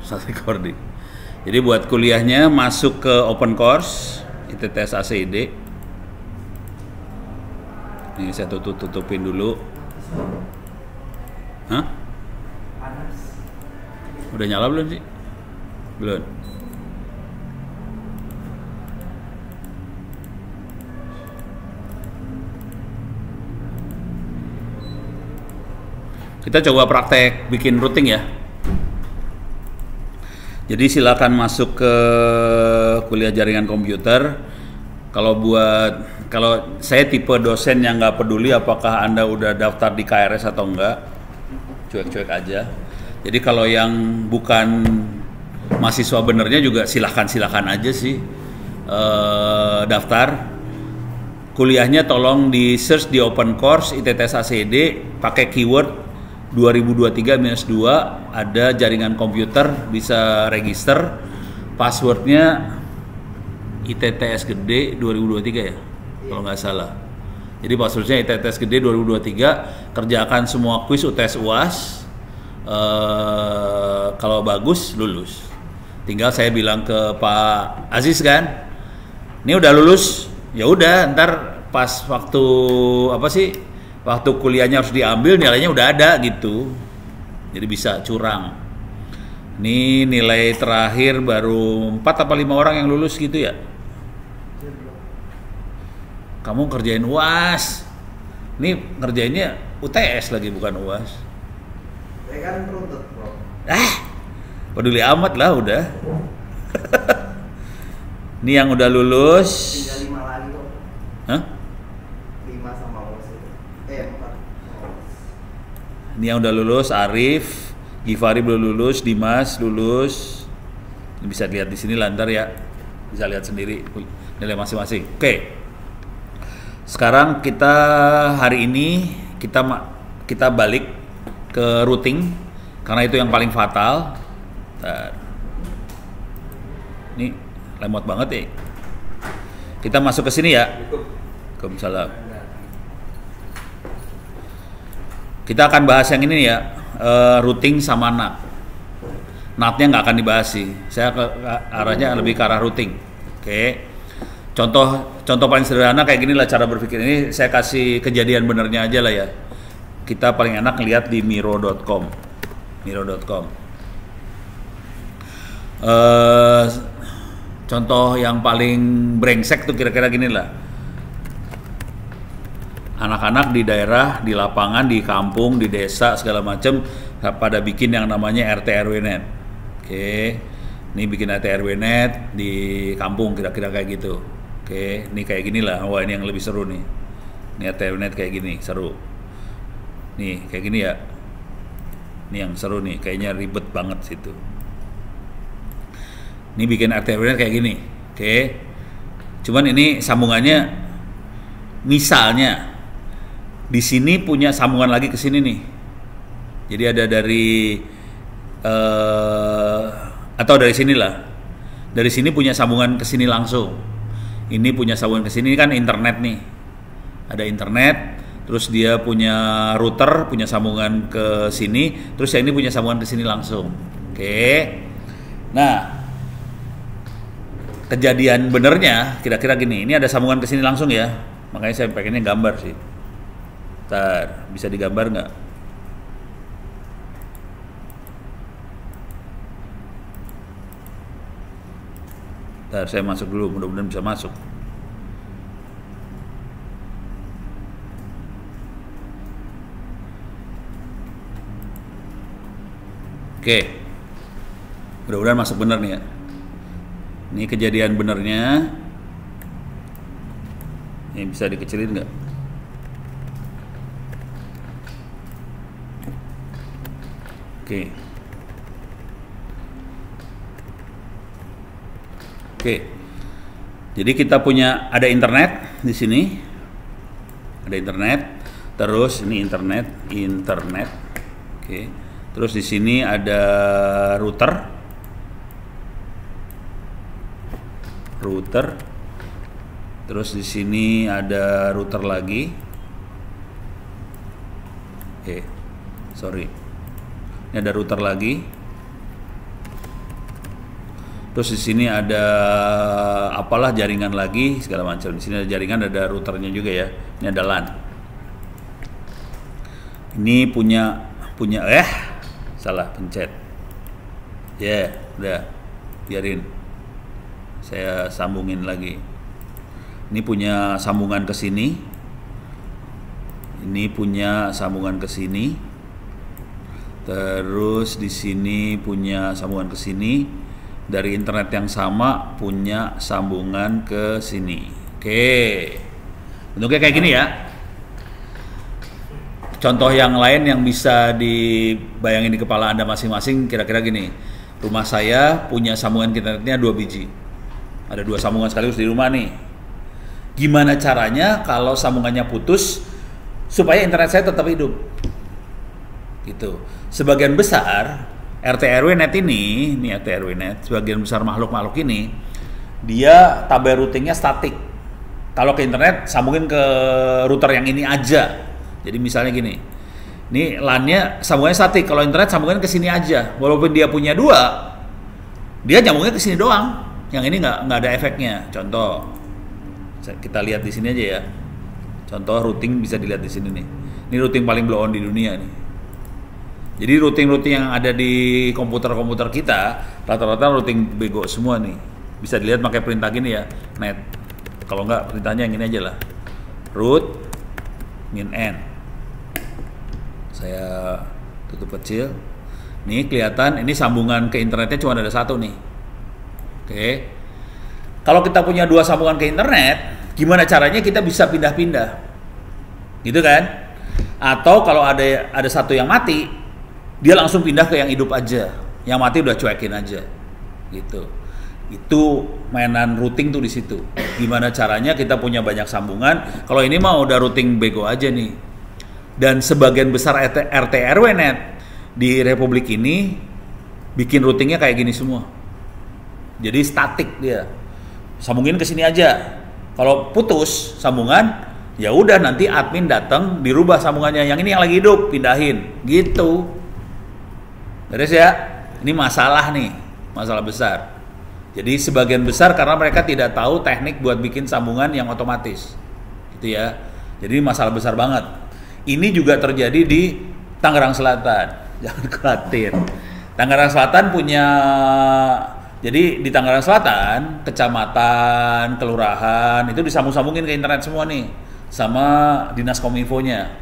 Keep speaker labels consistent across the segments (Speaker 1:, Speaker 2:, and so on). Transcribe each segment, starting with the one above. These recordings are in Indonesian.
Speaker 1: Start recording. Jadi buat kuliahnya masuk ke open course ITTS ACID. Ini saya tutupin dulu. Hah? Udah nyala belum sih? Belum. Kita coba praktek bikin routing ya. Jadi silakan masuk ke kuliah jaringan komputer. Kalau saya tipe dosen yang nggak peduli apakah Anda udah daftar di KRS atau enggak, cuek-cuek aja. Jadi kalau yang bukan mahasiswa benernya juga silakan aja sih daftar. Kuliahnya tolong di search di open course ITTS ACID pakai keyword 2023-2, ada jaringan komputer, bisa register, passwordnya ITTS gede 2023 ya, kalau nggak salah. Jadi passwordnya ITTS gede 2023, kerjakan semua kuis UTS UAS, kalau bagus lulus. Tinggal saya bilang ke Pak Aziz kan, ini udah lulus, ya udah ntar pas waktu kuliahnya harus diambil nilainya udah ada gitu, jadi bisa curang. Ini nilai terakhir baru 4 apa 5 orang yang lulus gitu ya. Kamu kerjain UAS, ini ngerjainnya UTS lagi bukan UAS.
Speaker 2: Saya kan runtut bro.
Speaker 1: Peduli amat lah udah. Ini yang udah lulus.
Speaker 2: Tinggal 5 lagi kok.
Speaker 1: Hah?
Speaker 2: 5 sama UAS itu. 4.
Speaker 1: Ini yang udah lulus, Arif, Givari belum lulus, Dimas lulus. Ini bisa lihat di sini lantar ya, bisa lihat sendiri nilai masing-masing. Oke. Sekarang hari ini kita balik ke routing karena itu yang paling fatal. Ini lemot banget ya. Kita masuk ke sini ya. Waalaikumsalam. Kita akan bahas yang ini ya, routing sama NAT. NAT-nya nggak akan dibahas sih. Saya arahnya lebih ke arah routing. Oke. Contoh paling sederhana kayak gini lah cara berpikir ini. Saya kasih kejadian benernya aja lah ya. Kita paling enak lihat di miro.com. Contoh yang paling brengsek tuh kira-kira gini lah. Anak-anak di daerah, di lapangan, di kampung, di desa segala macam pada bikin yang namanya RT RW net. Oke. Ini bikin RT RW net di kampung kira-kira kayak gitu. Oke, ini kayak gini lah. Wah, ini yang lebih seru nih. Ini RT RW net kayak gini, seru. Nih, kayak gini ya. Ini yang seru nih, kayaknya ribet banget situ. Ini bikin RT RW net kayak gini. Oke. Cuman ini sambungannya misalnya di sini punya sambungan lagi ke sini nih. Jadi ada dari atau dari sinilah. Dari sini punya sambungan ke sini langsung. Ini punya sambungan ke sini kan internet nih. Ada internet, terus dia punya router, punya sambungan ke sini, terus yang ini punya sambungan ke sini langsung. Oke. Nah, kejadian benernya kira-kira gini. Ini ada sambungan ke sini langsung ya. Makanya saya pengennya gambar sih. Ntar, bisa digambar nggak? Ntar saya masuk dulu, mudah-mudahan bisa masuk. Oke, mudah-mudahan masuk bener nih ya. Ini kejadian benernya. Ini bisa dikecilin nggak? Oke. Jadi kita punya ada internet di sini. Ada internet. Terus ini internet. Oke. Terus di sini ada router. Terus di sini ada router lagi. Sorry. Ini ada router lagi. Terus di sini ada apalah jaringan lagi segala macam. Di sini ada jaringan, ada routernya juga ya. Ini ada LAN. Ini punya salah pencet. Ya, udah. Biarin. Saya sambungin lagi. Ini punya sambungan ke sini. Ini punya sambungan ke sini. Terus di sini punya sambungan ke sini. Dari internet yang sama punya sambungan ke sini. Oke. Bentuknya kayak gini ya. Contoh yang lain yang bisa dibayangin di kepala Anda masing-masing kira-kira gini. Rumah saya punya sambungan internetnya 2 biji. Ada 2 sambungan sekaligus di rumah nih. Gimana caranya kalau sambungannya putus supaya internet saya tetap hidup? Gitu. Sebagian besar RT RW net ini RT RW net, sebagian besar makhluk-makhluk ini dia tabel routingnya statik. Kalau ke internet sambungin ke router yang ini aja. Jadi misalnya gini, ini LAN-nya sambungannya statik. Kalau internet sambungin ke sini aja. Walaupun dia punya 2, dia nyambungnya ke sini doang. Yang ini nggak ada efeknya. Contoh, kita lihat di sini aja ya. Contoh routing bisa dilihat di sini nih. Ini routing paling blow on di dunia nih. Jadi routing-routing yang ada di komputer-komputer kita rata-rata routing bego semua nih. Bisa dilihat pakai perintah gini ya, net. Kalau nggak perintahnya yang ini aja lah. Root -n. Saya tutup kecil. Nih kelihatan ini sambungan ke internetnya cuma ada 1 nih. Oke. Kalau kita punya 2 sambungan ke internet, gimana caranya kita bisa pindah-pindah? Gitu kan? Atau kalau ada 1 yang mati, dia langsung pindah ke yang hidup aja. Yang mati udah cuekin aja. Gitu. Itu mainan routing tuh di situ. Gimana caranya kita punya banyak sambungan? Kalau ini mah udah routing bego aja nih. Dan sebagian besar RT RW net di Republik ini bikin routingnya kayak gini semua. Jadi statik dia. Sambungin ke sini aja. Kalau putus sambungan, ya udah nanti admin datang dirubah sambungannya. Yang ini yang lagi hidup, pindahin. Gitu. Beres ya? Ini masalah nih, masalah besar. Jadi sebagian besar karena mereka tidak tahu teknik buat bikin sambungan yang otomatis. Gitu ya. Jadi masalah besar banget. Ini juga terjadi di Tangerang Selatan. Jangan khawatir. Tangerang Selatan punya, jadi di Tangerang Selatan, kecamatan, kelurahan, itu disambung-sambungin ke internet semua nih. Sama Dinas Kominfo-nya.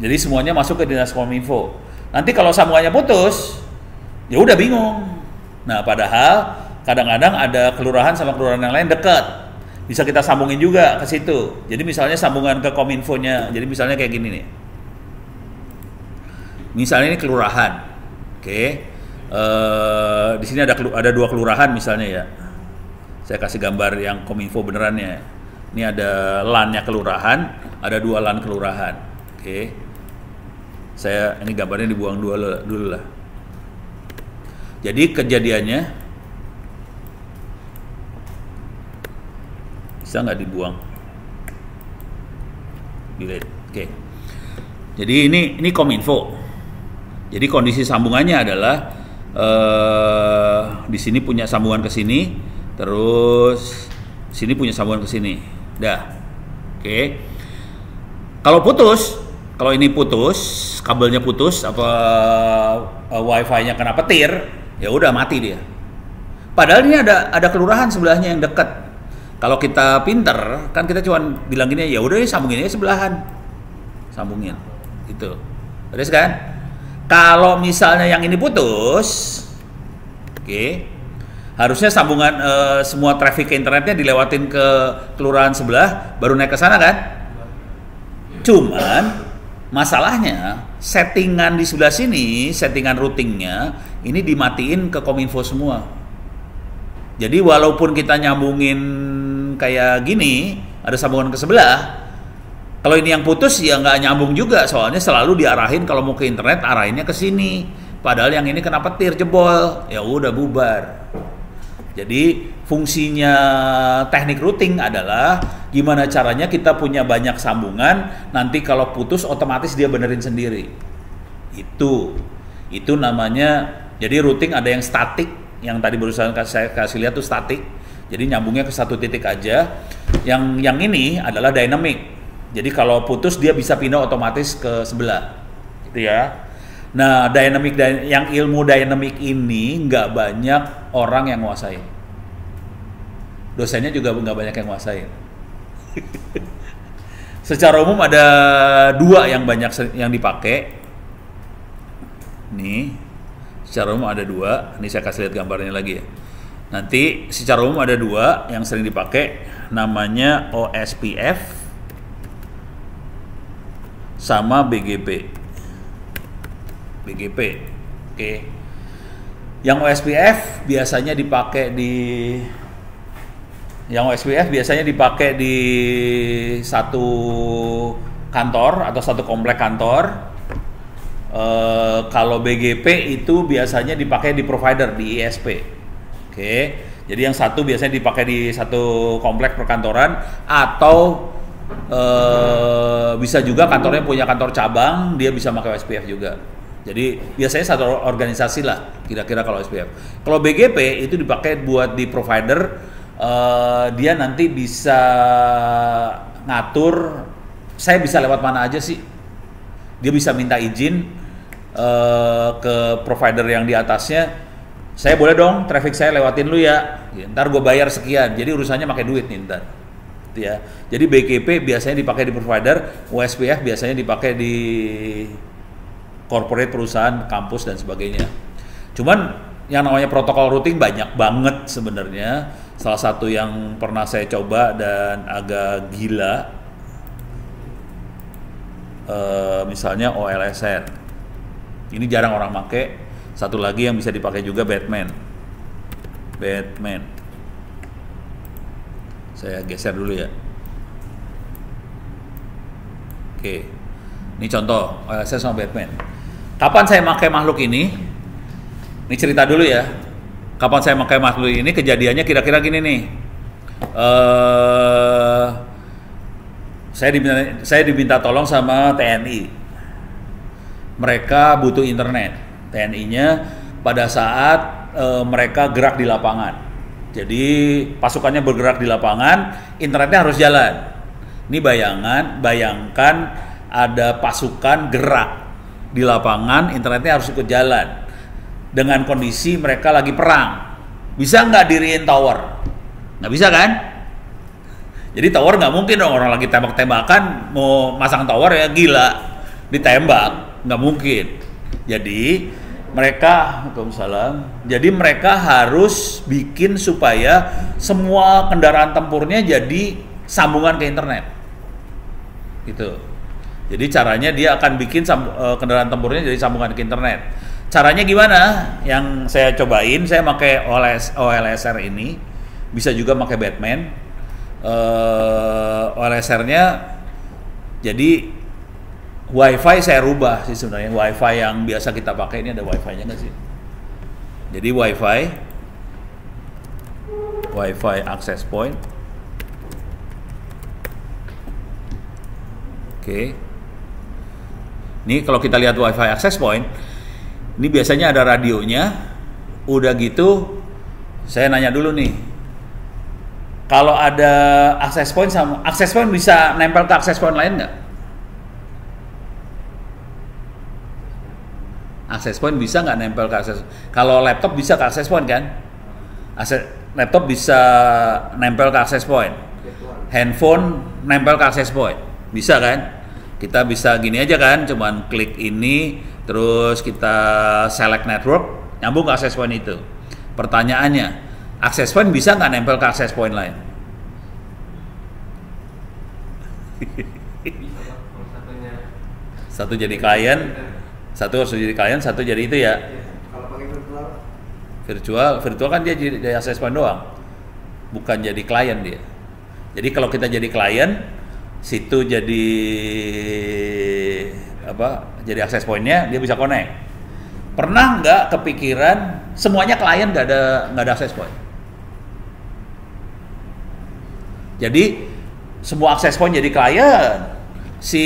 Speaker 1: Jadi semuanya masuk ke Dinas Kominfo. Nanti kalau sambungannya putus, ya udah bingung. Nah, padahal kadang-kadang ada kelurahan sama kelurahan yang lain dekat. Bisa kita sambungin juga ke situ. Jadi misalnya sambungan ke Kominfo-nya. Jadi misalnya kayak gini nih. Misalnya ini kelurahan. Oke. Di sini ada 2 kelurahan misalnya ya. Saya kasih gambar yang Kominfo benerannya. Ini ada LAN-nya kelurahan, ada 2 LAN kelurahan. Oke. Ini gambarnya dibuang dulu lah. Jadi kejadiannya bisa nggak dibuang? Delete. Oke. Jadi ini Kominfo. Jadi kondisi sambungannya adalah di sini punya sambungan ke sini, terus sini punya sambungan ke sini. Dah. Oke. Kalau kalau ini putus, kabelnya putus, wifi-nya kena petir, ya udah mati dia. Padahal ini ada kelurahan sebelahnya yang dekat. Kalau kita pinter, kan kita cuma bilang gini, ya udah sambungin aja sebelahan, sambungin, gitu. Terus kan? Kalau misalnya yang ini putus, oke, harusnya sambungan semua traffic ke internetnya dilewatin ke kelurahan sebelah, baru naik ke sana kan? Cuman masalahnya settingan di sebelah sini, settingan routingnya ini dimatiin ke Kominfo semua. Jadi walaupun kita nyambungin kayak gini, ada sambungan ke sebelah, kalau ini yang putus ya nggak nyambung juga, soalnya selalu diarahin kalau mau ke internet arahinnya ke sini. Padahal yang ini kena petir jebol, ya udah bubar. Jadi fungsinya teknik routing adalah gimana caranya kita punya banyak sambungan, nanti kalau putus otomatis dia benerin sendiri. Itu namanya, jadi routing ada yang statik, yang tadi barusan saya kasih lihat tuh statik. Jadi nyambungnya ke satu titik aja. Yang ini adalah dynamic. Jadi kalau putus dia bisa pindah otomatis ke sebelah, gitu ya. Nah, yang ilmu dynamic ini nggak banyak orang yang nguasain. Dosennya juga nggak banyak yang nguasain. Secara umum ada dua yang banyak yang dipakai. Nih, secara umum ada dua. Ini saya kasih lihat gambarnya lagi ya. Nanti secara umum ada dua yang sering dipakai, namanya OSPF sama BGP. BGP, oke. Yang OSPF biasanya dipakai di satu kantor atau satu komplek kantor. Kalau BGP itu biasanya dipakai di provider, di ISP. Oke. Jadi yang satu biasanya dipakai di satu komplek perkantoran atau bisa juga kantornya punya kantor cabang, dia bisa pakai OSPF juga. Jadi biasanya satu organisasi lah kira-kira kalau OSPF. Kalau BGP itu dipakai buat di provider, dia nanti bisa ngatur saya bisa lewat mana aja sih. Dia bisa minta izin ke provider yang di atasnya, saya boleh dong traffic saya lewatin lu ya, ntar gue bayar sekian. Jadi urusannya pakai duit nih ntar, ya. Jadi BGP biasanya dipakai di provider, OSPF biasanya dipakai di corporate perusahaan, kampus dan sebagainya. Cuman yang namanya protokol routing banyak banget sebenarnya. Salah satu yang pernah saya coba dan agak gila, misalnya OLSR. Ini jarang orang pakai. Satu lagi yang bisa dipakai juga Batman. Saya geser dulu ya. Oke. Ini contoh OLSR sama Batman. Kapan saya pakai makhluk ini? Ini cerita dulu ya. Kapan saya pakai makhluk ini? Kejadiannya kira-kira gini nih. Saya diminta tolong sama TNI. Mereka butuh internet. TNI-nya pada saat mereka gerak di lapangan. Jadi pasukannya bergerak di lapangan, internetnya harus jalan. Ini bayangkan ada pasukan gerak di lapangan, internetnya harus ikut jalan. Dengan kondisi mereka lagi perang. Bisa nggak diriin tower? Nggak bisa kan? Jadi tower nggak mungkin dong, orang lagi tembak-tembakan mau masang tower ya gila, ditembak, nggak mungkin. Jadi mereka harus bikin supaya semua kendaraan tempurnya jadi sambungan ke internet, gitu. Jadi caranya dia akan bikin kendaraan tempurnya jadi sambungan ke internet. Caranya gimana? Yang saya cobain, saya pakai OLSR ini, bisa juga pakai Batman. OLSR-nya jadi WiFi saya rubah sih sebenarnya. WiFi yang biasa kita pakai ini ada WiFi-nya nggak sih? Jadi WiFi access point. Oke. Ini kalau kita lihat WiFi access point, ini biasanya ada radionya. Udah gitu, saya nanya dulu nih. Kalau ada access point sama access point bisa nempel ke access point lain nggak? Access point bisa nggak nempel ke access? Kalau laptop bisa ke access point kan? Laptop bisa nempel ke access point. Handphone nempel ke access point. Bisa kan? Kita bisa gini aja kan, cuman klik ini, terus kita select network, nyambung ke access point itu. Pertanyaannya, access point bisa nggak nempel ke access point lain? Satu jadi klien, satu jadi itu ya.
Speaker 2: Kalau pakai
Speaker 1: Virtual kan dia jadi access point doang, bukan jadi klien dia. Jadi kalau kita jadi klien, situ jadi jadi access point-nya, dia bisa connect. Pernah nggak kepikiran semuanya klien nggak ada access point? Jadi semua access point jadi klien, si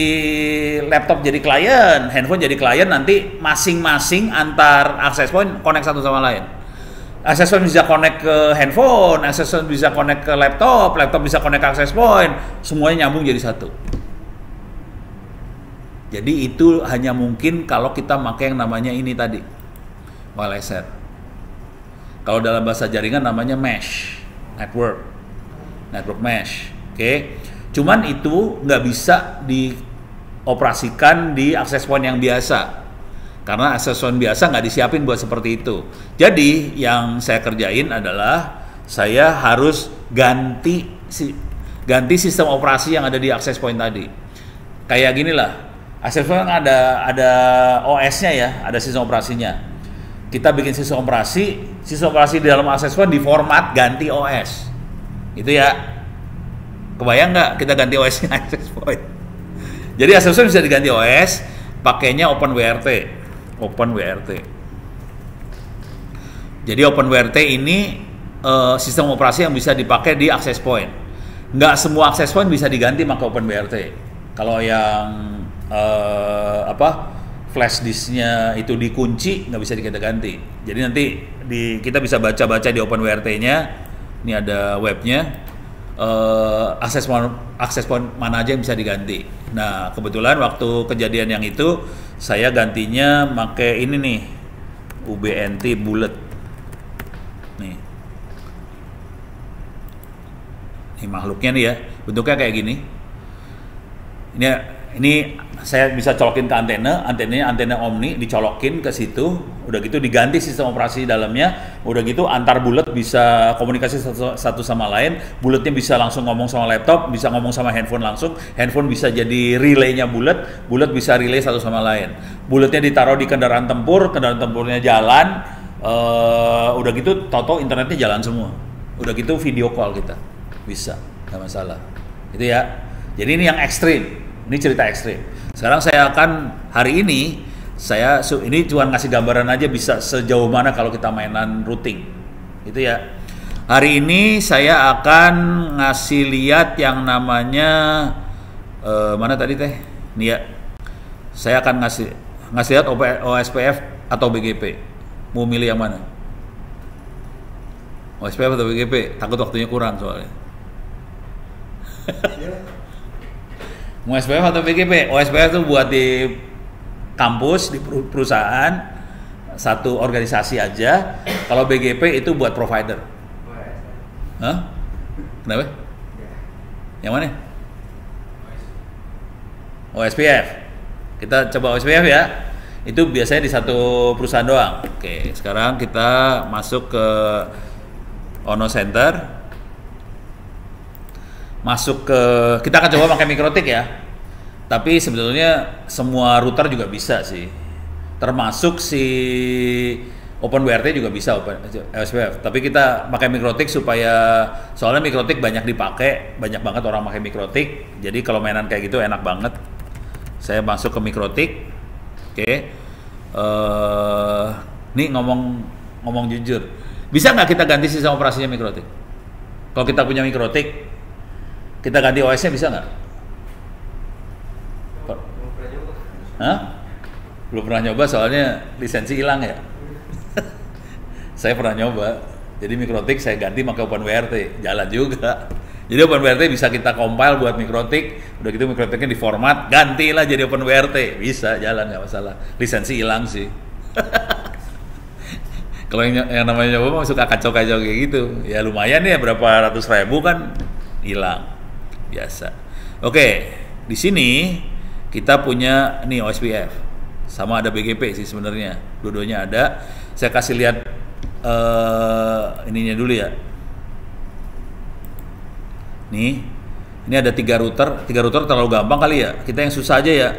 Speaker 1: laptop jadi klien, handphone jadi klien, nanti masing-masing antar access point connect satu sama lain. Access point bisa connect ke handphone, access point bisa connect ke laptop, laptop bisa connect ke access point, semuanya nyambung jadi satu. Jadi itu hanya mungkin kalau kita pakai yang namanya ini tadi, wireless set. Kalau dalam bahasa jaringan namanya mesh, network mesh, oke. Cuman itu nggak bisa dioperasikan di access point yang biasa, karena access point biasa nggak disiapin buat seperti itu. Jadi yang saya kerjain adalah saya harus ganti sistem operasi yang ada di access point tadi. Kayak gini lah. Access point ada OS-nya ya, ada sistem operasinya. Kita bikin sistem operasi di dalam access point di format ganti OS. Itu ya. Kebayang nggak kita ganti OS-nya access point? Jadi access point bisa diganti OS, pakainya OpenWRT. Jadi OpenWRT ini sistem operasi yang bisa dipakai di access point. Nggak semua access point bisa diganti pakai OpenWRT. Kalau yang flash disknya itu dikunci, nggak bisa kita ganti. Jadi nanti kita bisa baca-baca di OpenWRT-nya. Ini ada webnya. Access point mana aja yang bisa diganti. Nah kebetulan waktu kejadian yang itu saya gantinya pakai ini nih, UBNT Bullet. Nih makhluknya nih ya, bentuknya kayak gini. Ini saya bisa colokin ke antena Omni, dicolokin ke situ, udah gitu diganti sistem operasi dalamnya, udah gitu antar bulet bisa komunikasi satu sama lain, buletnya bisa langsung ngomong sama laptop, bisa ngomong sama handphone langsung, handphone bisa jadi relaynya bulet bisa relay satu sama lain, buletnya ditaruh di kendaraan tempurnya jalan, udah gitu toto internetnya jalan semua, udah gitu video call kita bisa, nggak masalah, itu ya. Jadi ini yang ekstrim. Ini cerita ekstrim. Sekarang saya akan hari ini ini cuma ngasih gambaran aja bisa sejauh mana kalau kita mainan routing. Itu ya. Hari ini saya akan ngasih lihat yang namanya mana tadi teh? Nih ya. Saya akan ngasih lihat OSPF atau BGP. Mau milih yang mana? OSPF atau BGP? Takut waktunya kurang soalnya. Mau SPF atau BGP? OSPF itu buat di kampus, di perusahaan, satu organisasi aja. Kalau BGP itu buat provider. Hah? Kenapa? Yang mana? OSPF. Kita coba OSPF ya. Itu biasanya di satu perusahaan doang. Oke, sekarang kita masuk ke Ono Center. Kita akan coba pakai mikrotik ya, tapi sebetulnya semua router juga bisa sih, termasuk si OpenWRT juga bisa OSPF, tapi kita pakai mikrotik soalnya mikrotik banyak dipakai, banyak banget orang pakai mikrotik, jadi kalau mainan kayak gitu enak banget. Saya masuk ke mikrotik. Oke. Nih ngomong jujur, bisa nggak kita ganti sistem operasinya mikrotik? Kalau kita punya mikrotik, kita ganti OS-nya bisa nggak? Hah? Belum pernah nyoba soalnya lisensi hilang ya. Saya pernah nyoba. Jadi mikrotik saya ganti pakai OpenWRT, jalan juga. Jadi OpenWRT bisa kita compile buat mikrotik, udah gitu mikrotiknya diformat, gantilah jadi OpenWRT, bisa jalan nggak masalah. Lisensi hilang sih. Kalau yang namanya nyoba suka kacau-kacau kayak gitu, ya lumayan ya berapa ratus ribu kan hilang. Biasa. Oke, di sini kita punya nih OSPF, sama ada BGP sih sebenarnya, dua-duanya ada. Saya kasih lihat ininya dulu ya. Nih, ini ada 3 router terlalu gampang kali ya. Kita yang susah aja ya.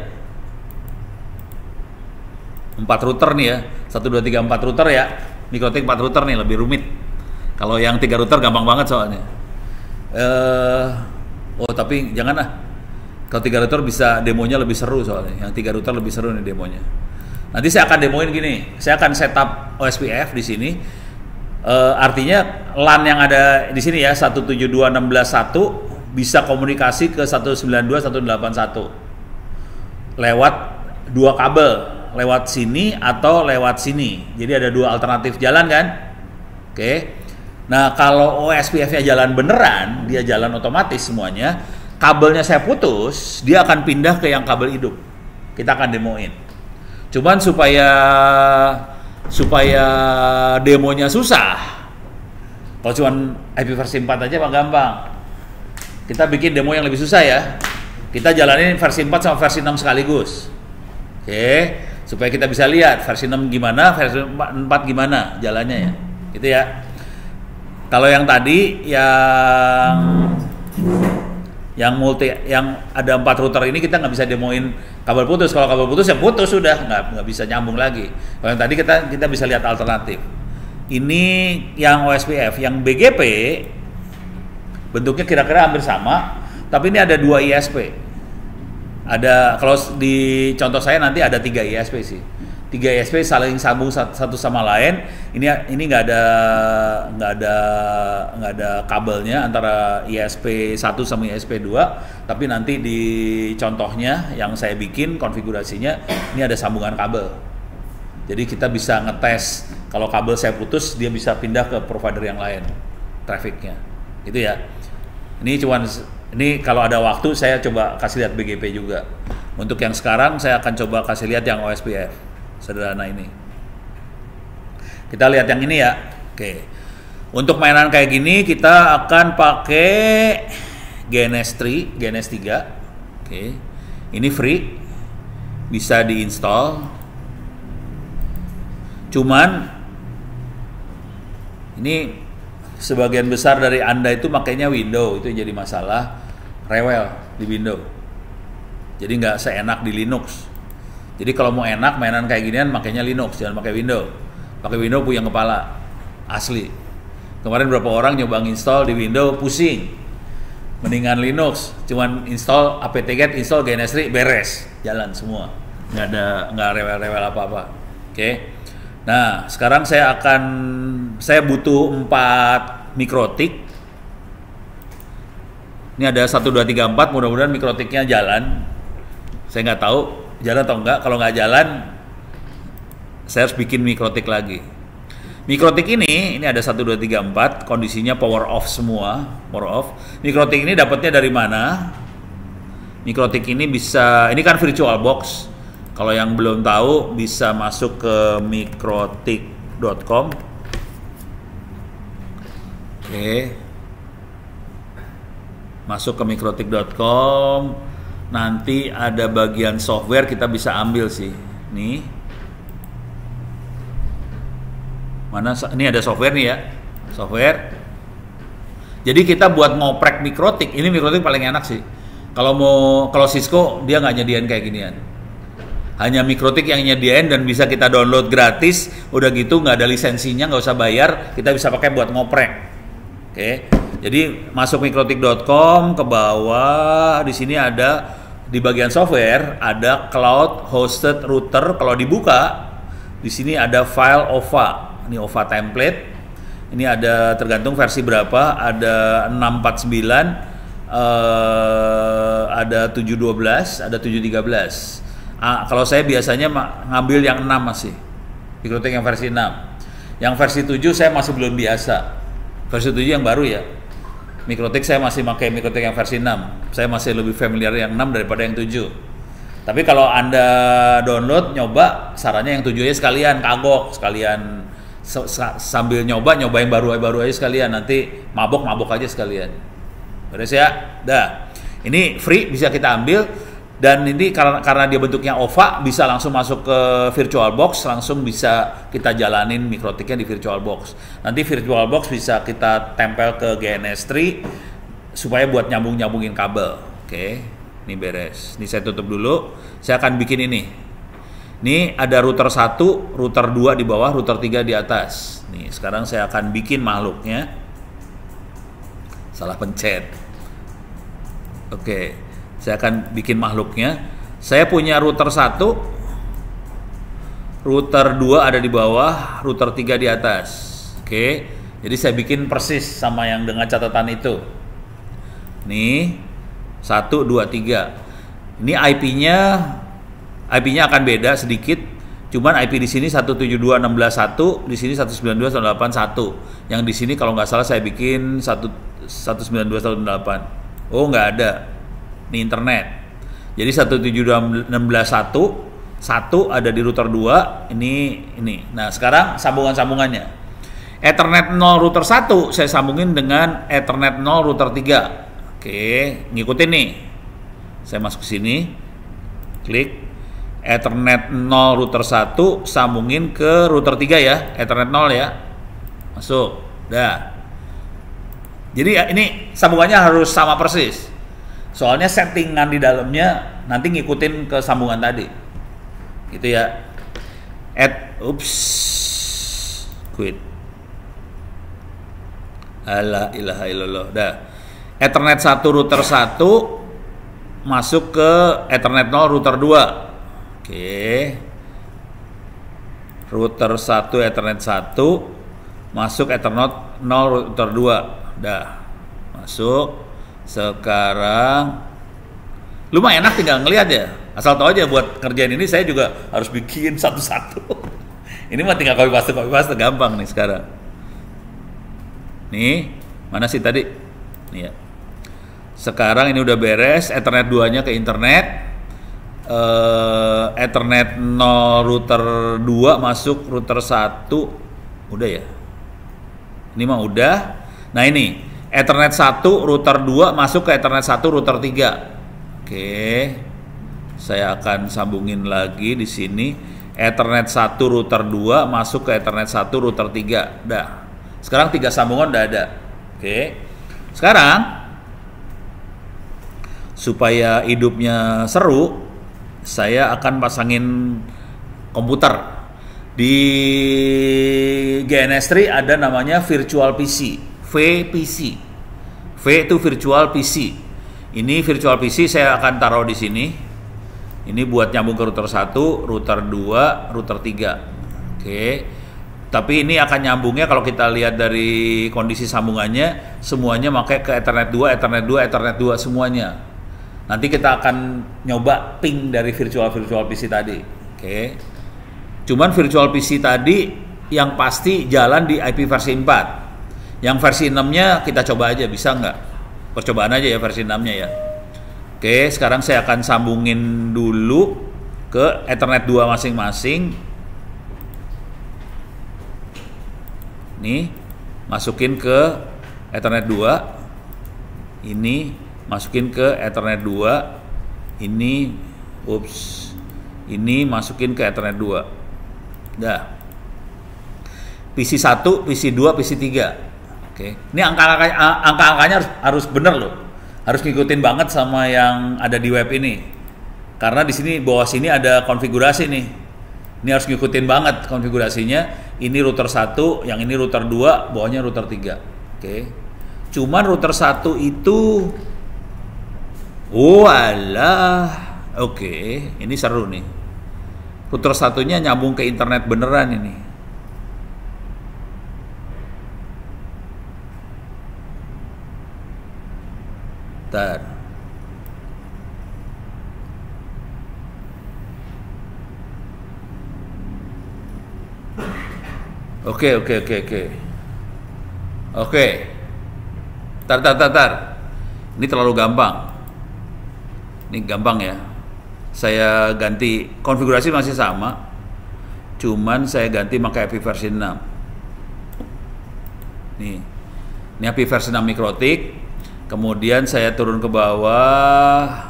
Speaker 1: 4 router nih ya, 1, 2, 3, 4 router ya. Mikrotik 4 router nih lebih rumit. Kalau yang 3 router gampang banget soalnya. Oh tapi jangan lah. Kalau 3 router bisa demonya lebih seru soalnya. Yang 3 router lebih seru nih demonya. Nanti saya akan demoin gini. Saya akan setup OSPF di sini. Artinya LAN yang ada di sini ya 172.16.1 bisa komunikasi ke 192.168.1 lewat 2 kabel, lewat sini atau lewat sini. Jadi ada 2 alternatif jalan kan. Oke. Nah, kalau OSPF-nya jalan beneran, dia jalan otomatis semuanya, kabelnya saya putus, dia akan pindah ke yang kabel hidup. Kita akan demoin. Cuman supaya demonya susah. Kalau cuman IP versi 4 aja mah gampang. Kita bikin demo yang lebih susah ya. Kita jalanin versi 4 sama versi 6 sekaligus. Oke, supaya kita bisa lihat versi 6 gimana, versi 4 gimana jalannya ya. Gitu ya. Kalau yang tadi yang ada 4 router ini kita nggak bisa demoin kabel putus. Kalau kabel putus ya putus sudah, nggak bisa nyambung lagi. Kalau yang tadi kita bisa lihat alternatif. Ini yang OSPF, yang BGP bentuknya kira-kira hampir sama, tapi ini ada 2 ISP. Ada, kalau di contoh saya nanti ada 3 ISP sih. 3 ISP saling sambung satu sama lain. Ini nggak ada kabelnya antara ISP 1 sama ISP 2, tapi nanti di contohnya yang saya bikin konfigurasinya ini ada sambungan kabel. Jadi kita bisa ngetes kalau kabel saya putus, dia bisa pindah ke provider yang lain trafficnya. Gitu ya. Ini kalau ada waktu saya coba kasih lihat BGP juga. Untuk yang sekarang saya akan coba kasih lihat yang OSPF. Sederhana ini. Kita lihat yang ini ya. Oke. Untuk mainan kayak gini kita akan pakai GNS3. Oke. Ini free. Bisa diinstal. Cuman ini sebagian besar dari Anda itu makainya Windows, itu yang jadi masalah, rewel di Windows. Jadi nggak seenak di Linux. Jadi kalau mau enak mainan kayak ginian makainya Linux, jangan pakai Windows. Pakai Windows puyeng kepala, asli. Kemarin berapa orang nyoba install di Windows pusing. Mendingan Linux, cuman install apt-get, install GNS3, beres, jalan semua. Nggak rewel-rewel apa-apa. Oke. Nah, sekarang saya butuh 4 mikrotik. Ini ada 1, 2, 3, 4, mudah-mudahan mikrotiknya jalan. Saya nggak tahu jalan atau enggak. Kalau nggak jalan, saya harus bikin mikrotik lagi. Mikrotik ini ada 1, 2, 3, 4, kondisinya power off semua, power off. Mikrotik ini dapatnya dari mana? Mikrotik ini ini kan VirtualBox. Kalau yang belum tahu bisa masuk ke mikrotik.com. Oke. Masuk ke mikrotik.com. Nanti ada bagian software kita bisa ambil sih. Nih. Mana ini ada software nih ya. Software. Jadi kita buat ngoprek mikrotik, ini mikrotik paling enak sih. Kalau Cisco dia nggak nyediain kayak ginian. Hanya mikrotik yang nyediain dan bisa kita download gratis. Udah gitu nggak ada lisensinya, nggak usah bayar. Kita bisa pakai buat ngoprek. Oke. Jadi masuk mikrotik.com, ke bawah di sini ada di bagian software ada cloud hosted router. Kalau dibuka di sini ada file OVA. Ini OVA template. Ini ada tergantung versi berapa. Ada 649, ada 712, ada 713. Kalau saya biasanya ngambil yang 6 masih. Mikrotik yang versi 6. Yang versi 7 saya masih belum biasa. Versi 7 yang baru ya. Mikrotik saya masih pakai mikrotik yang versi 6. Saya masih lebih familiar yang 6 daripada yang 7. Tapi kalau Anda download, nyoba, sarannya yang 7 aja sekalian, kagok, sekalian sambil nyoba yang baru aja sekalian. Nanti mabok aja sekalian. Beres ya? Dah. Ini free, bisa kita ambil. Dan ini karena dia bentuknya OVA, bisa langsung masuk ke VirtualBox, langsung bisa kita jalanin mikrotiknya di VirtualBox. Nanti VirtualBox bisa kita tempel ke GNS3 supaya buat nyambungin kabel. Oke, ini beres. Ini saya tutup dulu. Saya akan bikin ini. Ini ada router 1, router 2 di bawah, router 3 di atas. Nih, sekarang saya akan bikin makhluknya. Salah pencet. Oke. Saya akan bikin makhluknya. Saya punya router 1, router 2 ada di bawah, router 3 di atas. Oke. Jadi saya bikin persis sama yang dengan catatan itu. Nih, 1, 2, 3. Ini IP-nya akan beda sedikit. Cuman IP di sini 172.16.1, di sini 192.168.1. Yang di sini kalau nggak salah saya bikin 192.168. Oh, nggak ada. Ini internet. Jadi 172.16.1 satu ada di router 2, ini. Nah, sekarang sambungan-sambungannya. Ethernet 0 router 1 saya sambungin dengan Ethernet 0 router 3. Oke, ngikutin nih. Saya masuk ke sini. Klik Ethernet 0 router 1 sambungin ke router 3 ya, Ethernet 0 ya. Masuk. Dah. Jadi ini sambungannya harus sama persis. Soalnya settingan di dalamnya nanti ngikutin ke sambungan tadi. Gitu ya. Quit. La ilaha illallah. Dah. Ethernet 1 router 1 masuk ke Ethernet 0 router 2. Oke. Router 1 Ethernet 1 masuk Ethernet 0 router 2. Dah. Masuk. Sekarang lumayan enak tinggal ngelihat ya. Asal tahu aja buat kerjaan ini saya juga harus bikin satu-satu. Ini mah tinggal copy paste gampang nih sekarang. Nih, mana sih tadi? Nih ya. Sekarang ini udah beres, Ethernet 2-nya ke internet. Ethernet 0 router 2 masuk router 1. Udah ya? Ini mah udah. Nah, ini Ethernet 1 router 2 masuk ke Ethernet 1 router 3. Oke. Saya akan sambungin lagi di sini. Ethernet 1 router 2 masuk ke Ethernet 1 router 3. Dah. Sekarang 3 sambungan udah ada. Oke. Sekarang supaya hidupnya seru, saya akan pasangin komputer. Di GNS3 ada namanya Virtual PC, VPC. V itu Virtual PC. Ini Virtual PC saya akan taruh di sini. Ini buat nyambung ke router 1, router 2, router 3. Oke. Tapi ini akan nyambungnya kalau kita lihat dari kondisi sambungannya, semuanya pakai ke Ethernet 2, Ethernet 2, Ethernet 2 semuanya. Nanti kita akan nyoba ping dari virtual PC tadi. Oke. Cuman virtual PC tadi yang pasti jalan di IP versi 4. Yang versi 6-nya kita coba aja, bisa nggak? Percobaan aja ya versi 6-nya ya. Oke, sekarang saya akan sambungin dulu ke Ethernet 2 masing-masing. Nih, masukin ke Ethernet 2. Ini masukin ke Ethernet 2. Ini masukin ke Ethernet 2. Dah. PC 1, PC 2, PC 3. Oke. Ini angka-angkanya harus bener loh. Harus ngikutin banget sama yang ada di web ini. Karena di sini bawah sini ada konfigurasi nih. Ini harus ngikutin banget konfigurasinya. Ini router 1, yang ini router 2, bawahnya router 3. Oke. Cuman router 1 itu oke, ini seru nih. Router 1-nya nyambung ke internet beneran ini. Bentar. Oke. Tar. Ini terlalu gampang. Ini gampang ya. Saya ganti konfigurasi masih sama. Cuman saya ganti pakai IP versi 6. Nih. Ini IP versi 6 Mikrotik. Kemudian saya turun ke bawah.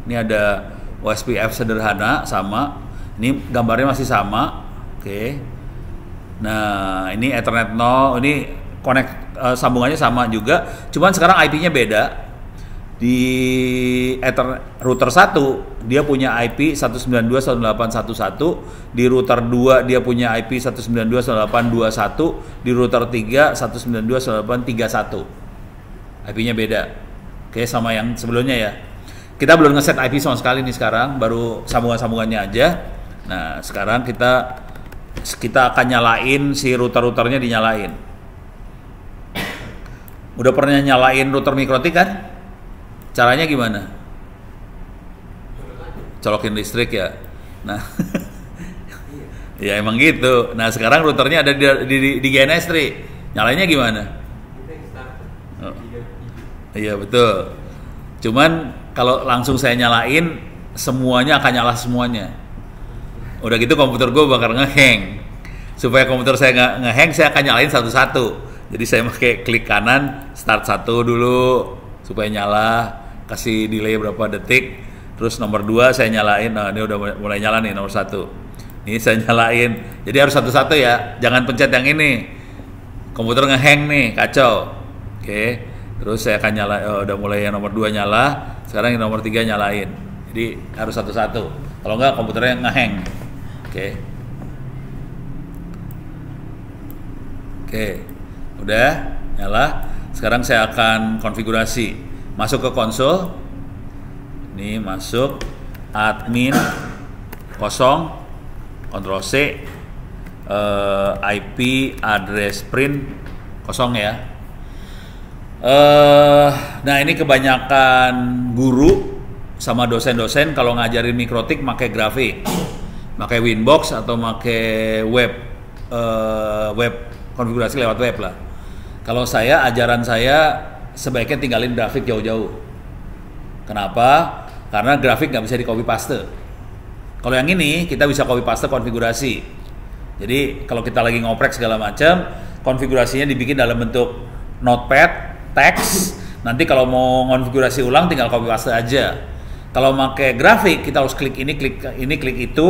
Speaker 1: Ini ada OSPF sederhana sama. Ini gambarnya masih sama. Oke. Nah, ini Ethernet 0, ini sambungannya sama juga. Cuman sekarang IP-nya beda. Di router 1 dia punya IP 192.168.1.1, di router 2 dia punya IP 192.168.2.1, di router 3 192.168.3.1. IP-nya beda. Oke, sama yang sebelumnya ya. Kita belum ngeset IP sama sekali nih sekarang, baru sambungan-sambungannya aja. Nah, sekarang kita akan nyalain si router-routernya, dinyalain. Udah pernah nyalain router Mikrotik kan? Caranya gimana? Colokin listrik ya. Nah, Ya emang gitu. Nah sekarang routernya ada di GNS3. Nyalainnya gimana? Oh. Iya betul. Cuman kalau langsung saya nyalain, semuanya akan nyala semuanya. Udah gitu komputer gue bakal ngehang. Supaya komputer saya nggak ngehang, saya akan nyalain satu-satu. Jadi saya pakai klik kanan, start satu dulu supaya nyala, kasih delay berapa detik. Terus nomor 2 saya nyalain. Nah ini udah mulai nyala nih nomor 1. Ini saya nyalain. Jadi harus satu-satu ya, jangan pencet yang ini. Komputer ngehang nih, kacau. Oke. Terus saya akan nyala, udah mulai yang nomor 2 nyala, sekarang yang nomor 3 nyalain. Jadi harus satu-satu. Kalau enggak komputernya ngehang. Oke. Udah nyala. Sekarang saya akan konfigurasi. Masuk ke konsol. Ini masuk admin 0, Ctrl C, IP address print 0 ya. Nah ini kebanyakan guru sama dosen-dosen kalau ngajarin mikrotik pakai grafik, pakai Winbox atau pakai web, web konfigurasi lewat web lah. Kalau saya, ajaran saya sebaiknya tinggalin grafik jauh-jauh. Kenapa? Karena grafik nggak bisa di copy paste. Kalau yang ini kita bisa copy paste konfigurasi. Jadi kalau kita lagi ngoprek segala macam, konfigurasinya dibikin dalam bentuk notepad, teks. Nanti kalau mau konfigurasi ulang tinggal copy paste aja. Kalau pakai grafik kita harus klik ini, klik itu.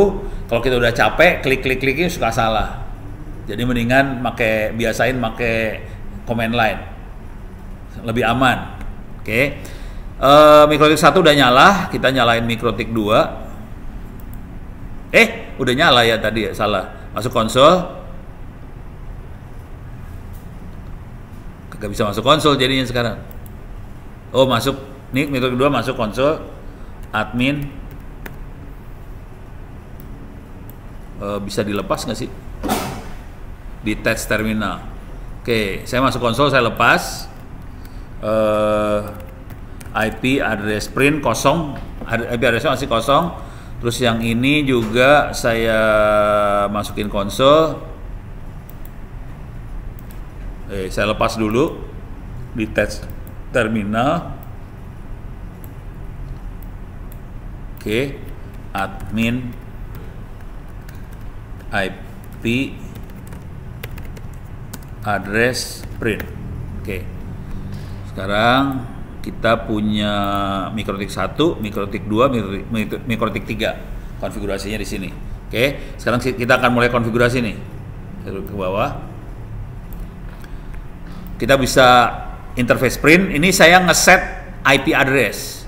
Speaker 1: Kalau kita udah capek, klik-klik-kliknya suka salah. Jadi mendingan biasain pakai command line. Lebih aman. Oke. Mikrotik 1 udah nyala, kita nyalain mikrotik 2. Udah nyala ya tadi ya, salah. Masuk konsol. Gak bisa masuk konsol jadinya sekarang. Oh masuk, nih mikrotik 2 masuk konsol. Admin. Bisa dilepas nggak sih? Di test terminal. Oke, saya masuk konsol, saya lepas. IP address print 0, IP addressnya masih 0. Terus yang ini juga saya masukin konsol. Saya lepas dulu di test terminal. Oke, admin IP address print. Oke. Sekarang kita punya mikrotik 1, mikrotik 2, mikrotik 3. Konfigurasinya di sini. Oke, sekarang kita akan mulai konfigurasi nih. Ke bawah. Kita bisa interface print. Ini saya ngeset IP address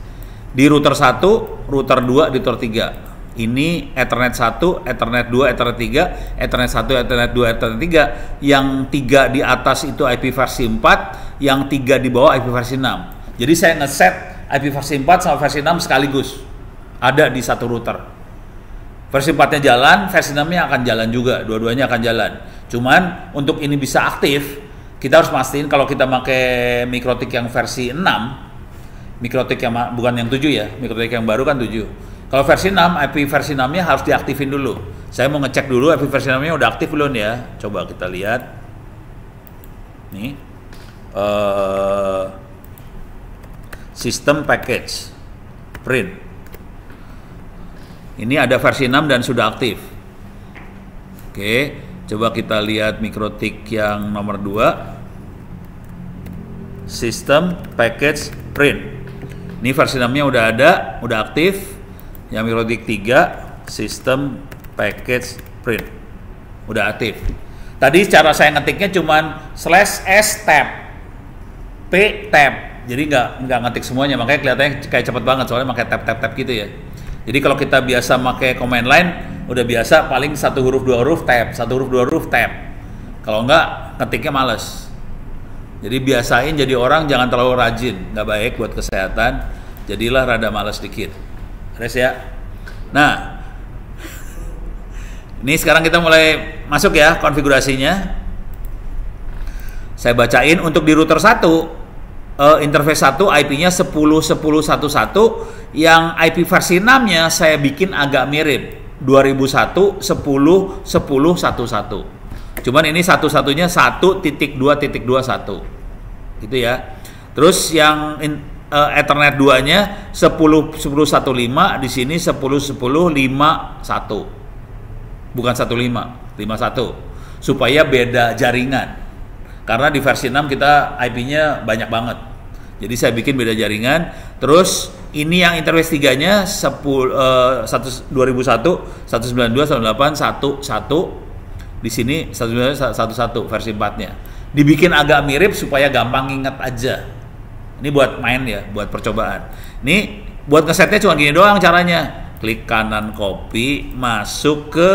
Speaker 1: di router 1, router 2, di router 3. Ini Ethernet 1, Ethernet 2, Ethernet 3, Ethernet 1, Ethernet 2, Ethernet 3. Yang 3 di atas itu IP versi 4, yang 3 di bawah IP versi 6. Jadi saya ngeset IP versi 4 sama versi 6 sekaligus. Ada di satu router. Versi 4-nya jalan, versi 6-nya akan jalan juga. Dua-duanya akan jalan. Cuman untuk ini bisa aktif, kita harus pastiin kalau kita pakai mikrotik yang versi 6, mikrotik yang bukan yang 7 ya, mikrotik yang baru kan 7. Kalau versi 6, IP versi 6-nya harus diaktifin dulu. Saya mau ngecek dulu IP versi 6-nya udah aktif belum ya. Coba kita lihat. Nih. System package print. Ini ada versi 6 dan sudah aktif. Oke, coba kita lihat mikrotik yang nomor 2. System package print. Ini versi 6-nya udah ada, udah aktif. Yang mikrotik 3, system package print. Udah aktif. Tadi cara saya ngetiknya cuman /s tab, p tab. Jadi nggak ngetik semuanya, makanya kelihatannya kayak cepet banget soalnya pakai tab gitu ya. Jadi kalau kita biasa pakai command line, udah biasa paling 1 huruf 2 huruf tab, 1 huruf 2 huruf tab. Kalau nggak ngetiknya males. Jadi biasain jadi orang jangan terlalu rajin, nggak baik buat kesehatan. Jadilah rada males dikit. Res ya. Nah, ini sekarang kita mulai masuk ya konfigurasinya. Saya bacain untuk di router 1. Interface 1 IP-nya 10.10.11, yang IP versi 6-nya saya bikin agak mirip. 2001 10 10 11. Cuman ini satu-satunya 1.2.21 gitu ya. Terus yang Ethernet 2-nya 10 10 15, di sini 10 10 51. Bukan 15, 51. Supaya beda jaringan. Karena di versi 6 kita IP-nya banyak banget. Jadi saya bikin beda jaringan. Terus ini yang interface 3-nya 2001 192 198 11. Di sini 192 versi 4-nya. Dibikin agak mirip supaya gampang ingat aja. Ini buat main ya, buat percobaan. Ini buat ngesetnya cuma gini doang caranya. Klik kanan copy, masuk ke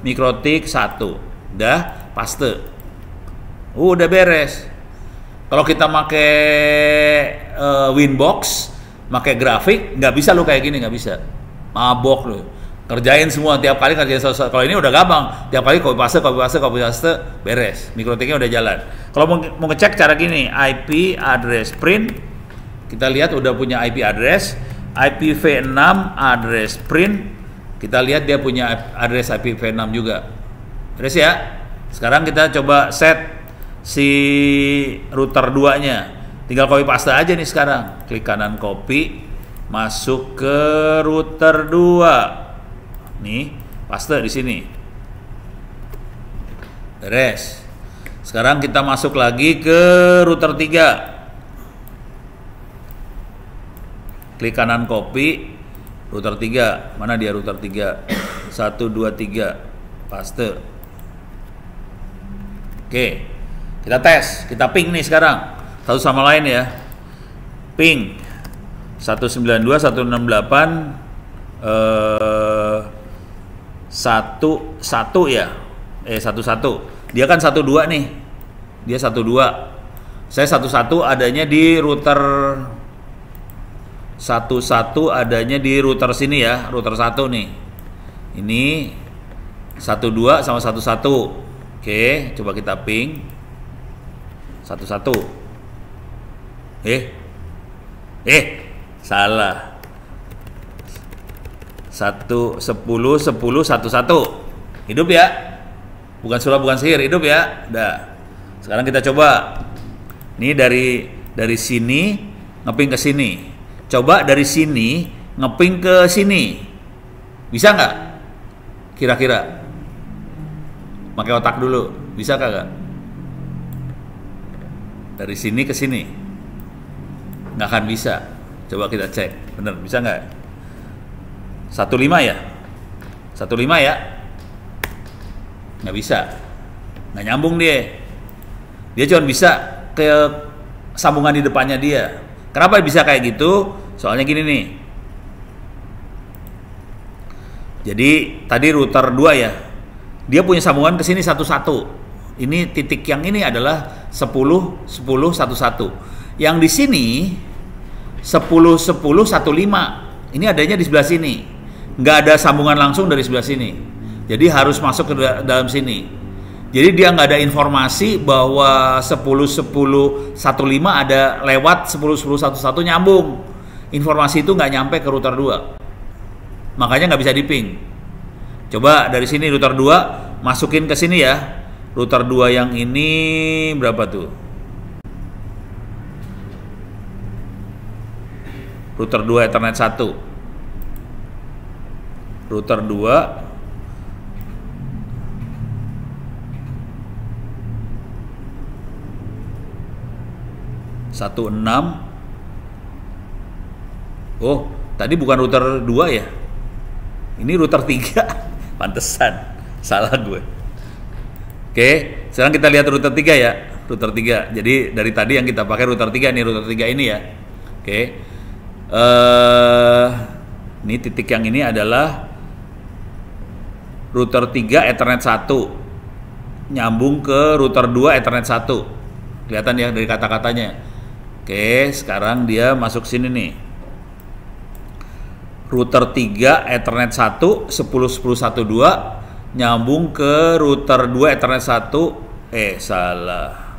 Speaker 1: MikroTik 1. Udah, paste. Udah beres. Kalau kita pakai Winbox, pakai grafik, nggak bisa lo kayak gini, nggak bisa. Mabok lo. Kerjain semua tiap kali kerjain selesai. Kalau ini udah gampang, tiap kali copy paste, beres. MikroTiknya udah jalan. Kalau mau ngecek cara gini, IP address print, kita lihat udah punya IP address, IPv6 address print, kita lihat dia punya address IPv6 juga. Beres ya. Sekarang kita coba set si router 2-nya. Tinggal copy paste aja nih sekarang. Klik kanan copy, masuk ke router 2. Nih, paste di sini. Beres. Sekarang kita masuk lagi ke router 3. Klik kanan copy, router 3. Mana dia router 3? 1 2 3. Paste. Oke. Kita tes, kita ping nih sekarang. Satu sama lain ya. Ping 192 168 11 ya. 11. Dia kan 12 nih. Dia 12. Saya 11 adanya di router 11 adanya di router sini ya, router 1 nih. Ini 12 sama 11. Oke, coba kita ping 11. Salah. 1 10 10 11. Hidup ya. Bukan sulap, bukan sihir, hidup ya. Udah. Sekarang kita coba. Ini dari sini ngeping ke sini. Coba dari sini ngeping ke sini. Bisa nggak? Kira-kira. Pakai otak dulu. Bisa kagak? Dari sini ke sini. Nggak akan bisa. Coba kita cek. Bener, bisa nggak? 15 ya? 15 ya? Nggak bisa. Nggak nyambung dia. Dia cuma bisa ke sambungan di depannya dia. Kenapa bisa kayak gitu? Soalnya gini nih. Jadi tadi router 2 ya. Dia punya sambungan ke sini 11. Ini titik yang ini adalah 10 10 11. Yang di sini 10 10 15. Ini adanya di sebelah sini. Nggak ada sambungan langsung dari sebelah sini. Jadi harus masuk ke dalam sini. Jadi dia nggak ada informasi bahwa 10 10 15 ada lewat 10 10 11 nyambung. Informasi itu nggak nyampe ke router 2. Makanya nggak bisa diping. Coba dari sini router 2 masukin ke sini ya. Router 2 yang ini berapa tuh? Router 2 Ethernet 1. Router 2 16. Oh, tadi bukan router 2 ya? Ini router 3. Pantesan, salah gue. Oke, sekarang kita lihat router 3 ya. Router 3. Jadi dari tadi yang kita pakai router 3 nih, router 3 ini ya. Oke. Ini titik yang ini adalah router 3 Ethernet 1 nyambung ke router 2 Ethernet 1. Kelihatan ya dari kata-katanya. Oke, sekarang dia masuk sini nih. Router 3 Ethernet 1 10 10 12 nyambung ke router 2 Ethernet 1. Salah.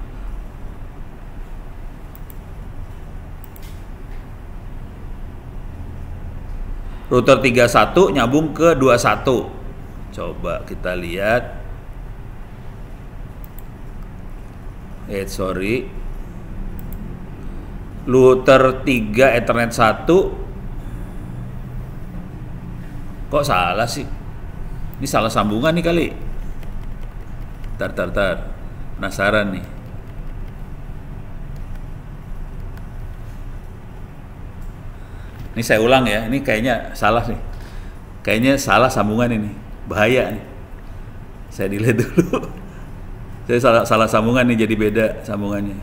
Speaker 1: router 31 nyambung ke 21. Coba kita lihat. Sorry. Router 3 Ethernet 1 kok salah sih? Ini salah sambungan nih kali. Tar. Penasaran nih. Ini saya ulang ya. Ini kayaknya salah nih. Kayaknya salah sambungan ini. Bahaya nih. Saya delete dulu. Saya salah sambungan nih, jadi beda sambungannya.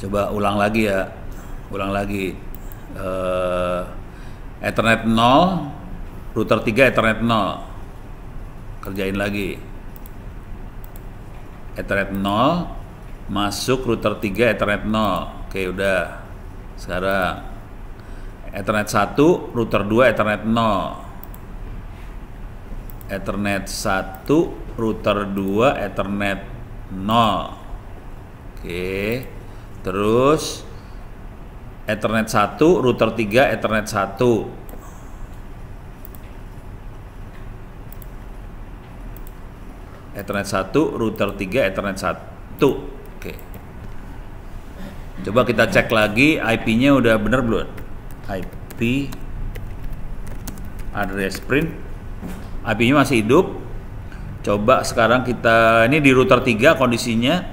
Speaker 1: Coba ulang lagi ya. Ulang lagi. Ethernet 0, router 3 Ethernet 0. Kerjain lagi. Ethernet 0 masuk router 3 Ethernet 0. Oke, udah. Sekarang Ethernet 1, router 2 Ethernet 0. Ethernet 1, router 2 Ethernet 0. Oke. Terus Ethernet 1, router 3, Ethernet 1. Ethernet 1, router 3, Ethernet 1. Oke. Coba kita cek lagi IP-nya udah bener belum? IP address print. IP-nya masih hidup. Coba sekarang kita, ini di router 3 kondisinya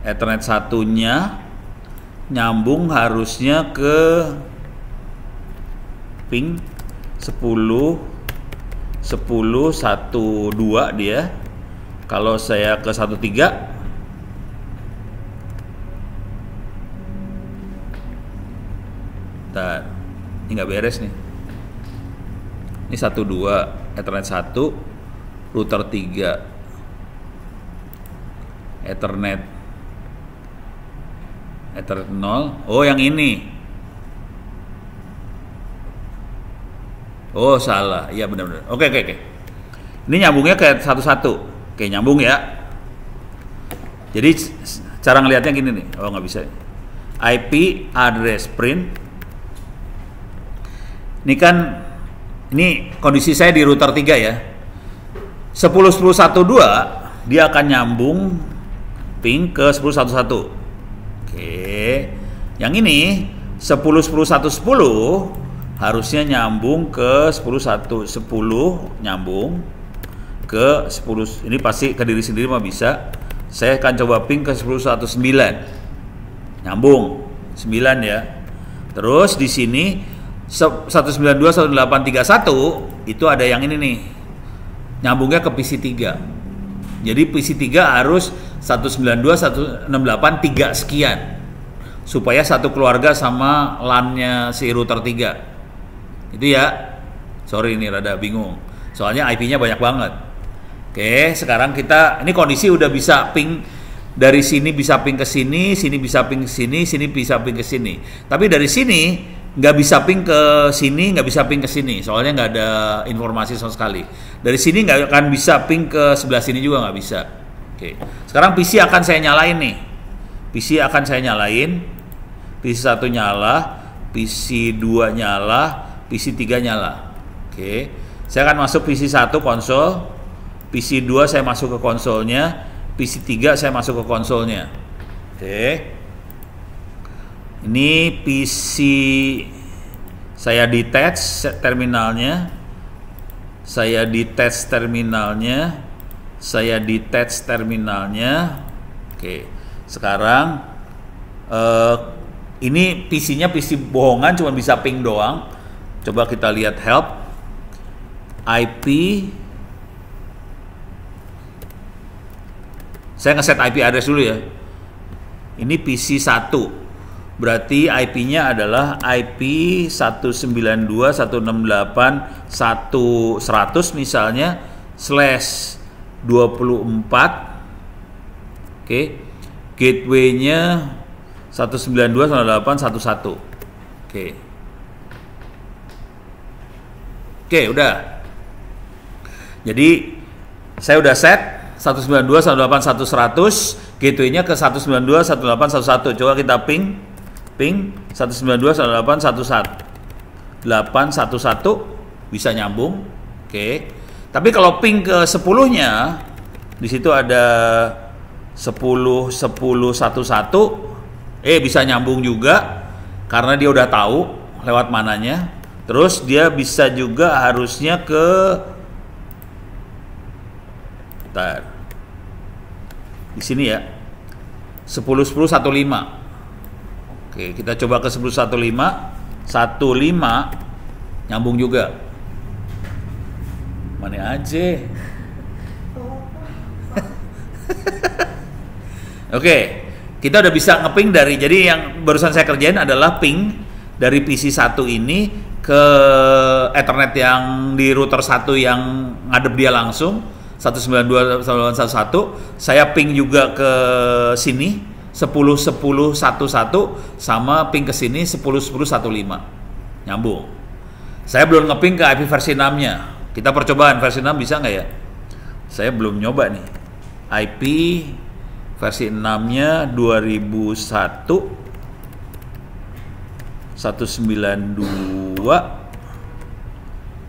Speaker 1: Ethernet 1-nya nyambung harusnya ke ping 10 12 dia. Kalau saya ke 13, ini nggak beres nih. Ini 12 Ethernet 1, router 3 Ethernet 0. Oh, yang ini. Oh, salah. Iya, benar-benar. Oke. Ini nyambungnya ke 11. Oke, nyambung ya. Jadi cara ngelihatnya gini nih. Oh, nggak bisa. IP address print. Ini kan, ini kondisi saya di router 3 ya. 10.10.1.2 dia akan nyambung ping ke 10.1.1. Oke, yang ini 10.10.1.10 harusnya nyambung ke 10.1.10, nyambung ke 10. Ini pasti ke diri sendiri mah bisa. Saya akan coba ping ke 10.1.9, nyambung 9 ya. Terus di sini 192.168.31 itu ada yang ini nih, nyambungnya ke PC3. Jadi PC3 harus 192.168.3 sekian supaya satu keluarga sama LAN-nya si router 3. Itu ya. Sorry ini rada bingung. Soalnya IP-nya banyak banget. Oke, sekarang kita ini kondisi udah bisa ping dari sini, bisa ping ke sini, sini bisa ping ke sini, sini bisa ping ke sini. Tapi dari sini nggak bisa ping ke sini, nggak bisa ping ke sini. Soalnya nggak ada informasi sama sekali. Dari sini nggak akan bisa ping ke sebelah sini juga nggak bisa. Oke, sekarang PC akan saya nyalain nih. PC akan saya nyalain. PC 1 nyala, PC 2 nyala, PC 3 nyala. Oke, saya akan masuk PC 1 konsol, PC 2 saya masuk ke konsolnya, PC 3 saya masuk ke konsolnya. Oke, ini PC saya detach terminalnya, saya detach terminalnya. Oke, sekarang ini PC-nya PC bohongan, cuma bisa ping doang. Coba kita lihat help IP. Saya ngeset IP address dulu ya. Ini PC 1, berarti IP-nya adalah IP 192.168.100 misalnya /24. Oke, gateway-nya 192.168.11. Oke, udah. Jadi saya udah set 192.168.100 gateway-nya ke 192.168.1.1. Coba kita ping 192.168.1.1. 811 bisa nyambung. Oke. Tapi kalau ping ke 10-nya di situ ada 10.10.11 bisa nyambung juga karena dia udah tahu lewat mananya. Terus dia bisa juga harusnya ke di sini ya 10.10.15. Oke, kita coba ke 10.15 nyambung juga. Mana aja. Oke, kita udah bisa ngeping dari, jadi yang barusan saya kerjain adalah ping dari PC 1 ini ke Ethernet yang di router 1 yang ngadep dia langsung 192.1.1. Saya ping juga ke sini 10.10.11 sama ping ke sini 10.10.15. Nyambung. Saya belum ngeping ke IP versi 6-nya. Kita percobaan versi 6 bisa nggak ya? Saya belum nyoba nih. IP versi 6-nya 2001 192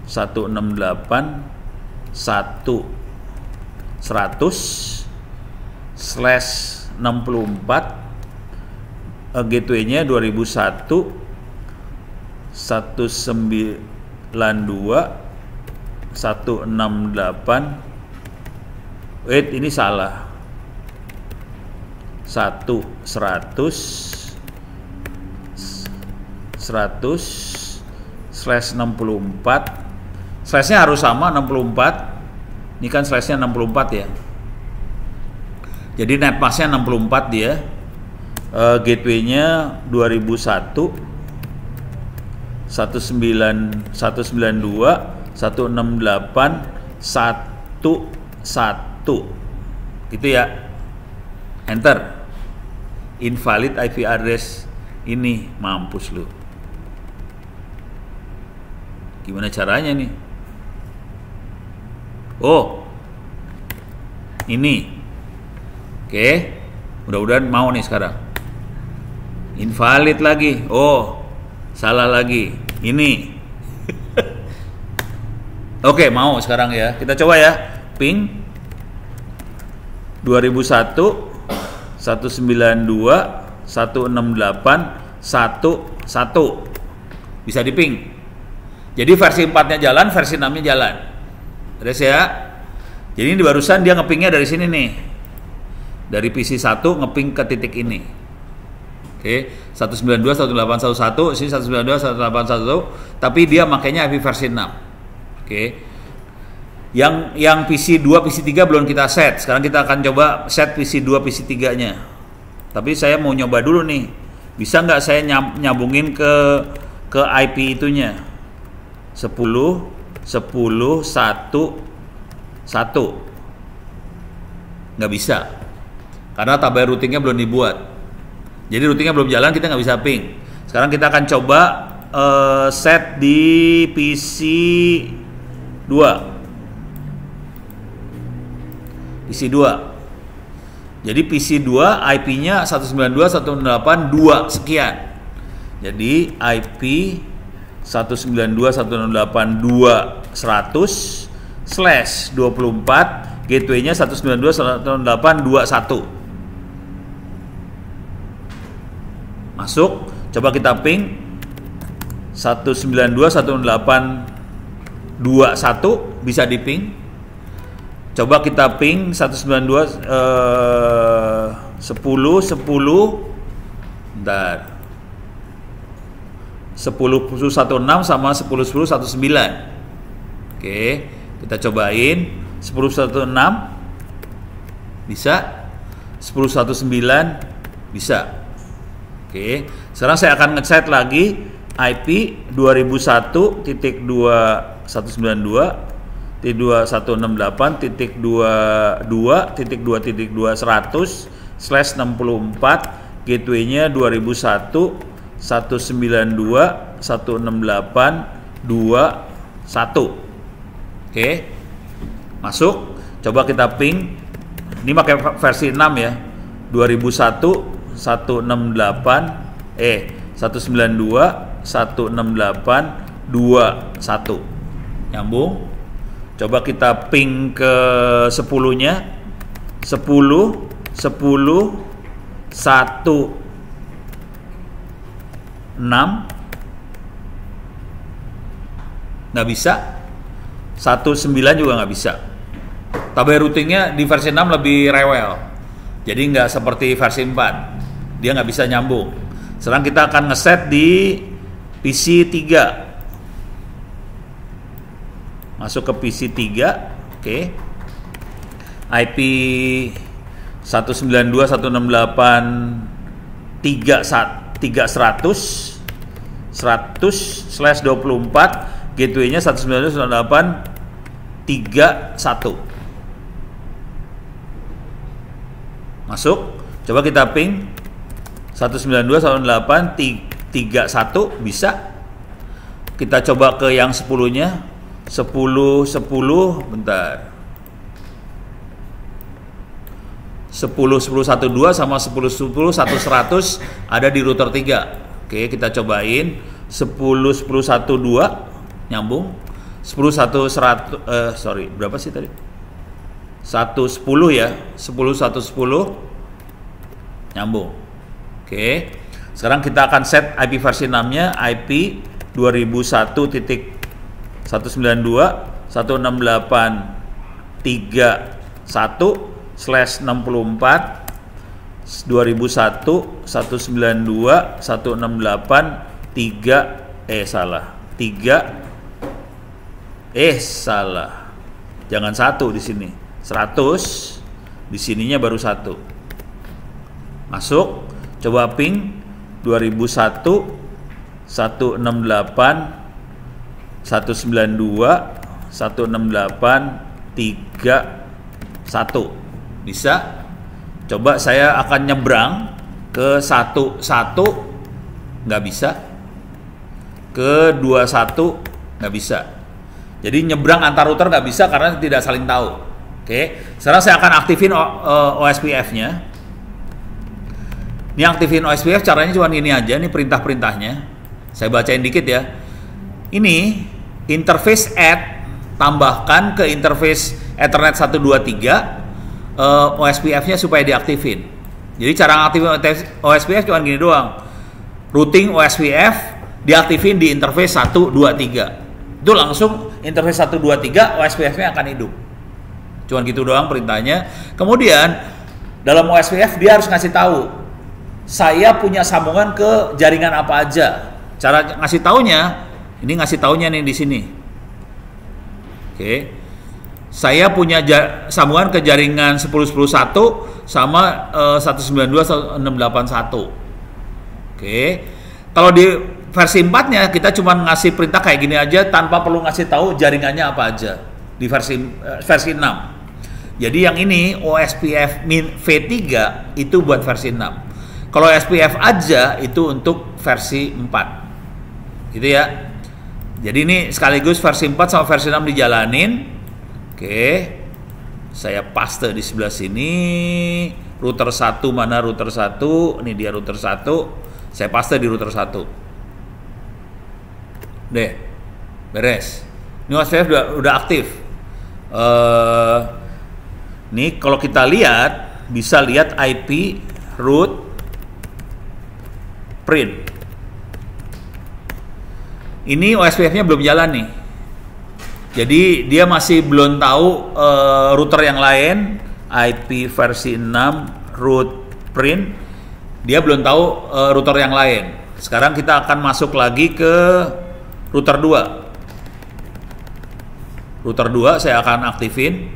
Speaker 1: 168 100/64 gateway-nya 2001 192 168. Wait, ini salah. 100/64. Slashnya harus sama 64. Ini kan slashnya 64 ya. Jadi netmasknya 64 dia. Gateway-nya 2001 192 168.1.1 gitu ya. Enter. Invalid IP address ini, mampus lu. Gimana caranya nih? Oh, ini. Oke, mudah-mudahan mau nih sekarang. Invalid lagi. Oh, salah lagi. Ini. Oke, mau sekarang ya. Kita coba ya. Ping 2001 192 168 11 bisa diping. Jadi versi 4-nya jalan, versi 6-nya jalan. Terus ya. Jadi ini barusan dia ngepingnya dari sini nih. Dari PC 1 ngeping ke titik ini. Oke, 192.168.1.1, sini 192.168.1.1, tapi dia makainya IP versi 6. Oke. Yang PC 2, PC 3 belum kita set. Sekarang kita akan coba set PC 2, PC 3-nya. Tapi saya mau nyoba dulu nih. Bisa nggak saya nyambungin ke IP itunya? 10 1 1. Nggak bisa. Karena tabel routingnya belum dibuat. Jadi routingnya belum jalan, kita nggak bisa ping. Sekarang kita akan coba set di PC 2. PC 2. Jadi PC 2 IP-nya 192.168.2 sekian. Jadi IP 192.168.2/100/24 gateway-nya 192.168.2.1. Masuk, coba kita ping 192.168.2.1 bisa diping. Coba kita ping 192 10 bentar 10.10.16 sama 10.10.19. Oke, kita cobain 10.10.16 bisa, 10.10.19 bisa. Oke, sekarang saya akan nge-set lagi IP 2001.2071.22.2.2.2/64 gateway-nya 2001 192.168.2.1. Oke, masuk. Coba kita ping. Ini pakai versi 6 ya. 2001 168 192 168 21. Nyambung. Coba kita ping ke 10-nya. 10 1 6 nggak bisa, 19 juga nggak bisa. Tabel routingnya di versi 6 lebih rewel, jadi nggak seperti versi 4, dia nggak bisa nyambung. Sekarang kita akan ngeset di PC 3, masuk ke PC 3, oke. IP 192.168.3.100/24, gateway-nya 192.168.3.1. Masuk. Coba kita ping 192.168.3.1, bisa. Kita coba ke yang 10-nya. 10 bentar. 10.10.1.2 sama 10.10.1.100 ada di router 3. Oke, kita cobain. 10.10.1.2 nyambung. 10.1.100 berapa sih tadi? 1.10 ya. 10.1.10 nyambung. Oke. Sekarang kita akan set IP versi 6-nya, IP 2001.192.168.3.1/64 salah. Jangan 1 di sini. 100 di sininya baru 1. Masuk. Coba ping 2001.168.168.3.1. Bisa. Coba saya akan nyebrang ke 11, nggak bisa. Ke 21 nggak bisa. Jadi nyebrang antar router nggak bisa karena tidak saling tahu. Oke. Sekarang saya akan aktifin OSPF-nya. Ini aktifin OSPF caranya cuma ini aja, ini perintah-perintahnya. Saya bacain dikit ya. Ini interface add, tambahkan ke interface Ethernet 123 OSPF-nya supaya diaktifin. Jadi cara ngaktifin OSPF cuma gini doang. Routing OSPF diaktifin di interface 123. Itu langsung interface 123 OSPF-nya akan hidup. Cuman gitu doang perintahnya. Kemudian dalam OSPF dia harus ngasih tahu saya punya sambungan ke jaringan apa aja. Cara ngasih taunya, ini ngasih taunya nih di sini. Oke. Saya punya sambungan ke jaringan 10.10.1 sama 192.168.1. Oke. Kalau di versi 4-nya kita cuma ngasih perintah kayak gini aja tanpa perlu ngasih tahu jaringannya apa aja di versi 6. Jadi yang ini OSPF V3 itu buat versi 6. Kalau SPF aja itu untuk versi 4. Gitu ya. Jadi ini sekaligus versi 4 sama versi 6 dijalanin. Oke. Saya paste di sebelah sini. Router 1 mana router 1? Ini dia router 1. Saya paste di router 1. Deh. Beres. Ini OSPF udah aktif. Nih kalau kita lihat bisa lihat IP root print. Ini OSPF-nya belum jalan nih. Jadi dia masih belum tahu router yang lain, IP versi 6 root print. Dia belum tahu router yang lain. Sekarang kita akan masuk lagi ke router 2. Router 2 saya akan aktifin.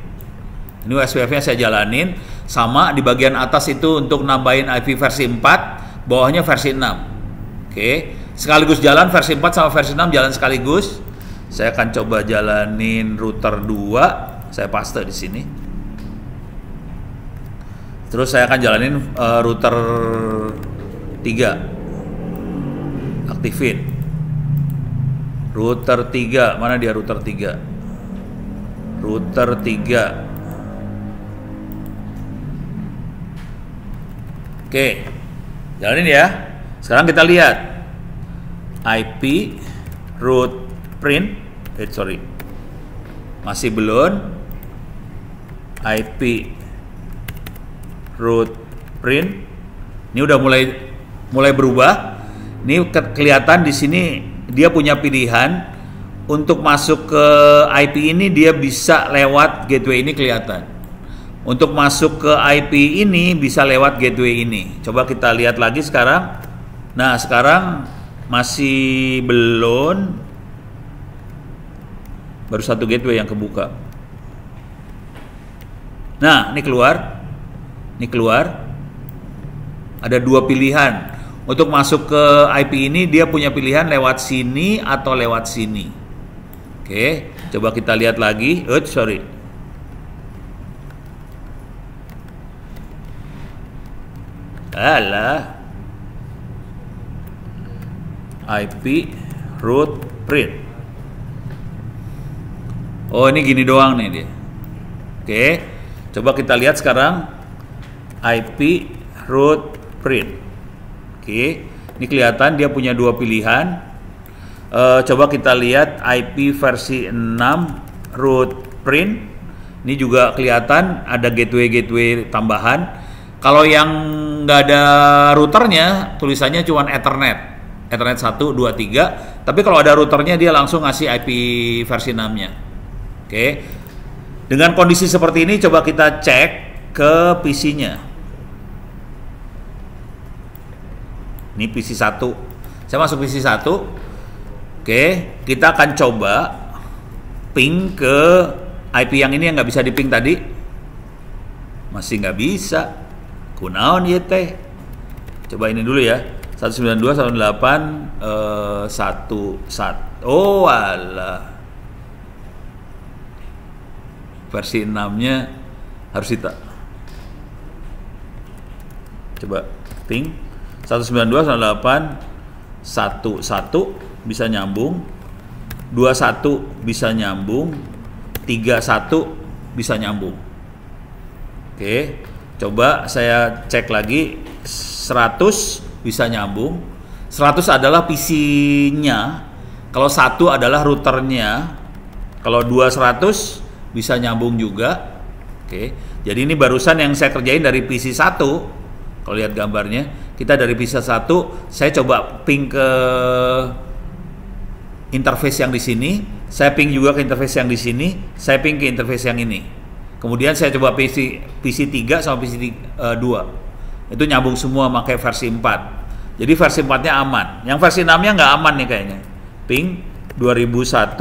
Speaker 1: Ini OSPF-nya saya jalanin. Sama di bagian atas itu untuk nambahin IP versi 4. Bawahnya versi 6. Oke, sekaligus jalan versi 4 sama versi 6 jalan sekaligus. Saya akan coba jalanin router 2. Saya paste di sini. Terus saya akan jalanin router 3. Aktifin. Router 3, mana dia router 3? Router 3. Oke, jalanin ya. Sekarang kita lihat IP root print, masih belum. IP root print, ini udah mulai berubah. Ini kelihatan di sini dia punya pilihan untuk masuk ke IP ini, dia bisa lewat gateway ini kelihatan. Untuk masuk ke IP ini bisa lewat gateway ini. Coba kita lihat lagi sekarang. Nah, sekarang masih belum. Baru satu gateway yang kebuka. Nah, ini keluar. Ini keluar. Ada dua pilihan. Untuk masuk ke IP ini dia punya pilihan lewat sini atau lewat sini. Oke, coba kita lihat lagi. IP root print. Oh, ini gini doang nih dia. Oke, coba kita lihat sekarang IP root print. Oke, ini kelihatan dia punya dua pilihan. Coba kita lihat IP versi 6 root print. Ini juga kelihatan ada gateway tambahan. Kalau yang nggak ada routernya, tulisannya cuma Ethernet 1, 2, 3. Tapi kalau ada routernya dia langsung ngasih IP versi 6-nya. Oke, dengan kondisi seperti ini coba kita cek ke PC-nya. Ini PC 1. Saya masuk PC 1. Oke, kita akan coba ping ke IP yang ini yang nggak bisa diping tadi. Masih nggak bisa. Kunaon ya teh. Coba ini dulu ya. 192.168.11. Oh alah. Versi 6-nya harus kita. Coba ping 192.168.11 bisa nyambung, 21 bisa nyambung, 31 bisa nyambung. Oke, coba saya cek lagi. 100 bisa nyambung. 100 adalah PC-nya. Kalau 1 adalah routernya. Kalau 200 bisa nyambung juga. Oke, jadi ini barusan yang saya kerjain dari PC 1. Kalau lihat gambarnya, kita dari PC 1, saya coba ping ke interface yang di sini, saya ping juga ke interface yang di sini, saya ping ke interface yang ini. Kemudian saya coba PC 3 sama PC 2. Itu nyambung semua pakai versi 4. Jadi versi 4-nya aman. Yang versi 6-nya nggak aman nih kayaknya. Ping 2001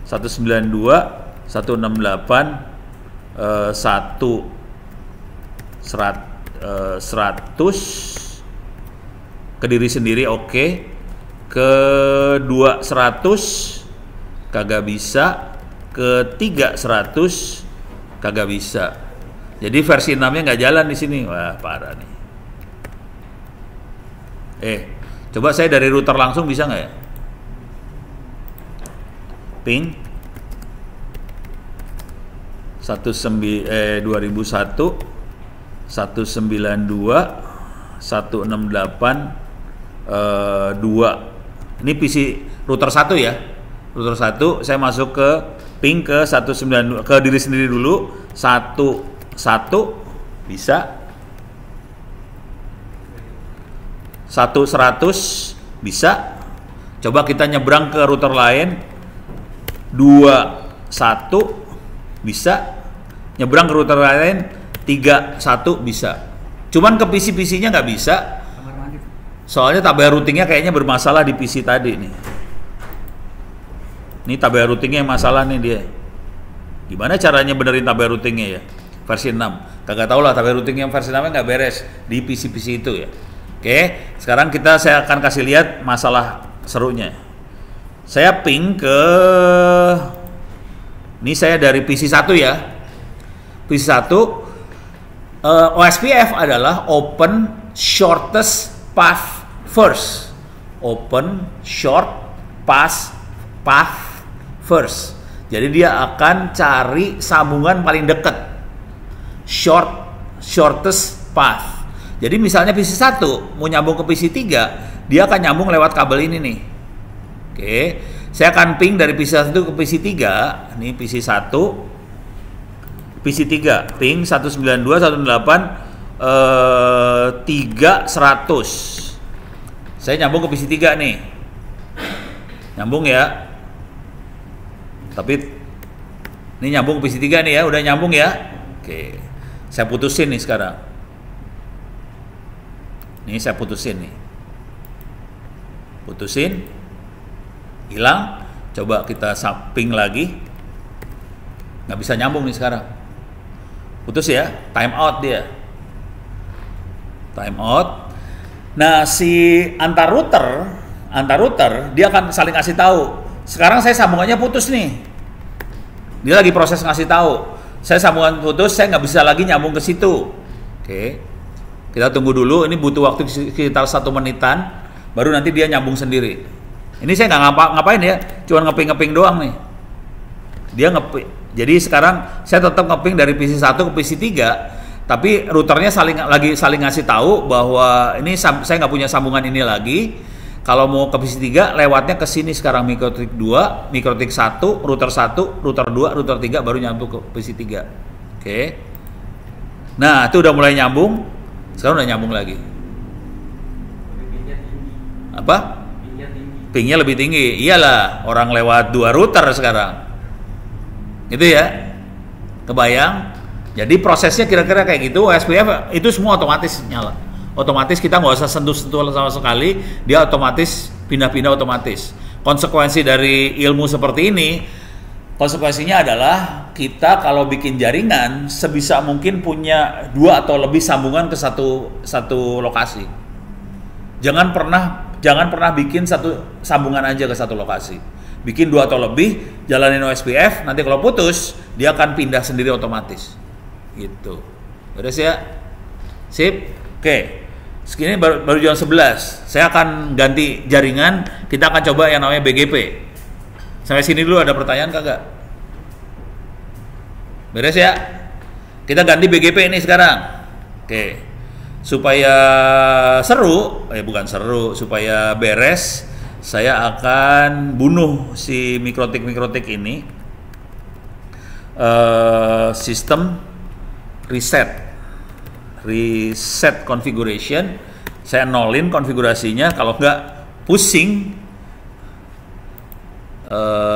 Speaker 1: 192 168 100 ke diri sendiri oke. Ke 200 kagak bisa, ke 300 kagak bisa. Jadi versi 6-nya nggak jalan di sini. Wah, parah nih. Coba saya dari router langsung bisa nggak ya? Ping 2001 192 168 2. Ini PC router 1 ya. Router 1 saya masuk ke ping ke 192 ke diri sendiri dulu. 1 bisa. 100 bisa. Coba kita nyebrang ke router lain. 21 bisa. Nyebrang ke router lain 31 bisa. Cuman ke PC-PC-nya nggak bisa. Soalnya tabel routingnya kayaknya bermasalah di PC tadi nih. Ini tabel routingnya yang masalah nih dia. Gimana caranya benerin tabel routingnya ya? Versi 6. Kagak tahu lah tabel routing yang versi 6 nggak beres di PC-PC itu ya. Oke, sekarang saya akan kasih lihat masalah serunya. Saya ping ke, ini saya dari PC 1 ya. PC 1 OSPF adalah Open Shortest Path First. Open Short Path First. Jadi dia akan cari sambungan paling dekat. Shortest path. Jadi misalnya PC 1 mau nyambung ke PC 3, dia akan nyambung lewat kabel ini nih. Oke, saya akan ping dari PC 1 ke PC 3. Ini PC 1, PC 3, ping 192.168.3.100. Saya nyambung ke PC 3 nih. Nyambung ya. Tapi ini nyambung ke PC 3 nih ya, udah nyambung ya. Oke. Saya putusin nih sekarang. Ini saya putusin nih. Putusin. Hilang. Coba kita ping lagi. Nggak bisa nyambung nih sekarang. Putus ya, time out dia. Time out. Nah, si antar router dia akan saling kasih tahu. Sekarang saya sambungannya putus nih. Dia lagi proses ngasih tahu. Saya sambungan putus, saya nggak bisa lagi nyambung ke situ. Oke. Kita tunggu dulu, ini butuh waktu sekitar 1 menitan, baru nanti dia nyambung sendiri. Ini saya nggak ngapain ya, cuma ngeping doang nih. Dia ngeping. Jadi sekarang saya tetap ngeping dari PC 1 ke PC 3, tapi routernya saling ngasih tahu bahwa ini saya nggak punya sambungan ini lagi. Kalau mau ke PC 3, lewatnya ke sini sekarang Mikrotik 2, Mikrotik 1, router 2, router 3, baru nyambung ke PC 3. Oke. Nah, itu udah mulai nyambung. Sekarang udah nyambung lagi. Apa? Pingnya lebih tinggi. Iyalah, orang lewat 2 router sekarang. Gitu ya. Kebayang? Jadi prosesnya kira-kira kayak gitu. OSPF itu semua otomatis nyala. Otomatis kita nggak usah sentuh-sentuh sama sekali, dia otomatis pindah-pindah otomatis. Konsekuensi dari ilmu seperti ini, konsekuensinya adalah kita kalau bikin jaringan sebisa mungkin punya 2 atau lebih sambungan ke satu lokasi. Jangan pernah bikin satu sambungan aja ke satu lokasi. Bikin 2 atau lebih, jalanin OSPF, nanti kalau putus dia akan pindah sendiri otomatis. Gitu. Beres ya? Sip. Oke. Segini baru jam 11. Saya akan ganti jaringan. Kita akan coba yang namanya BGP. Sampai sini dulu ada pertanyaan kagak? Beres ya? Kita ganti BGP ini sekarang. Oke. Supaya supaya beres, saya akan bunuh si mikrotik ini. Sistem reset configuration, saya nolin konfigurasinya, kalau enggak pusing.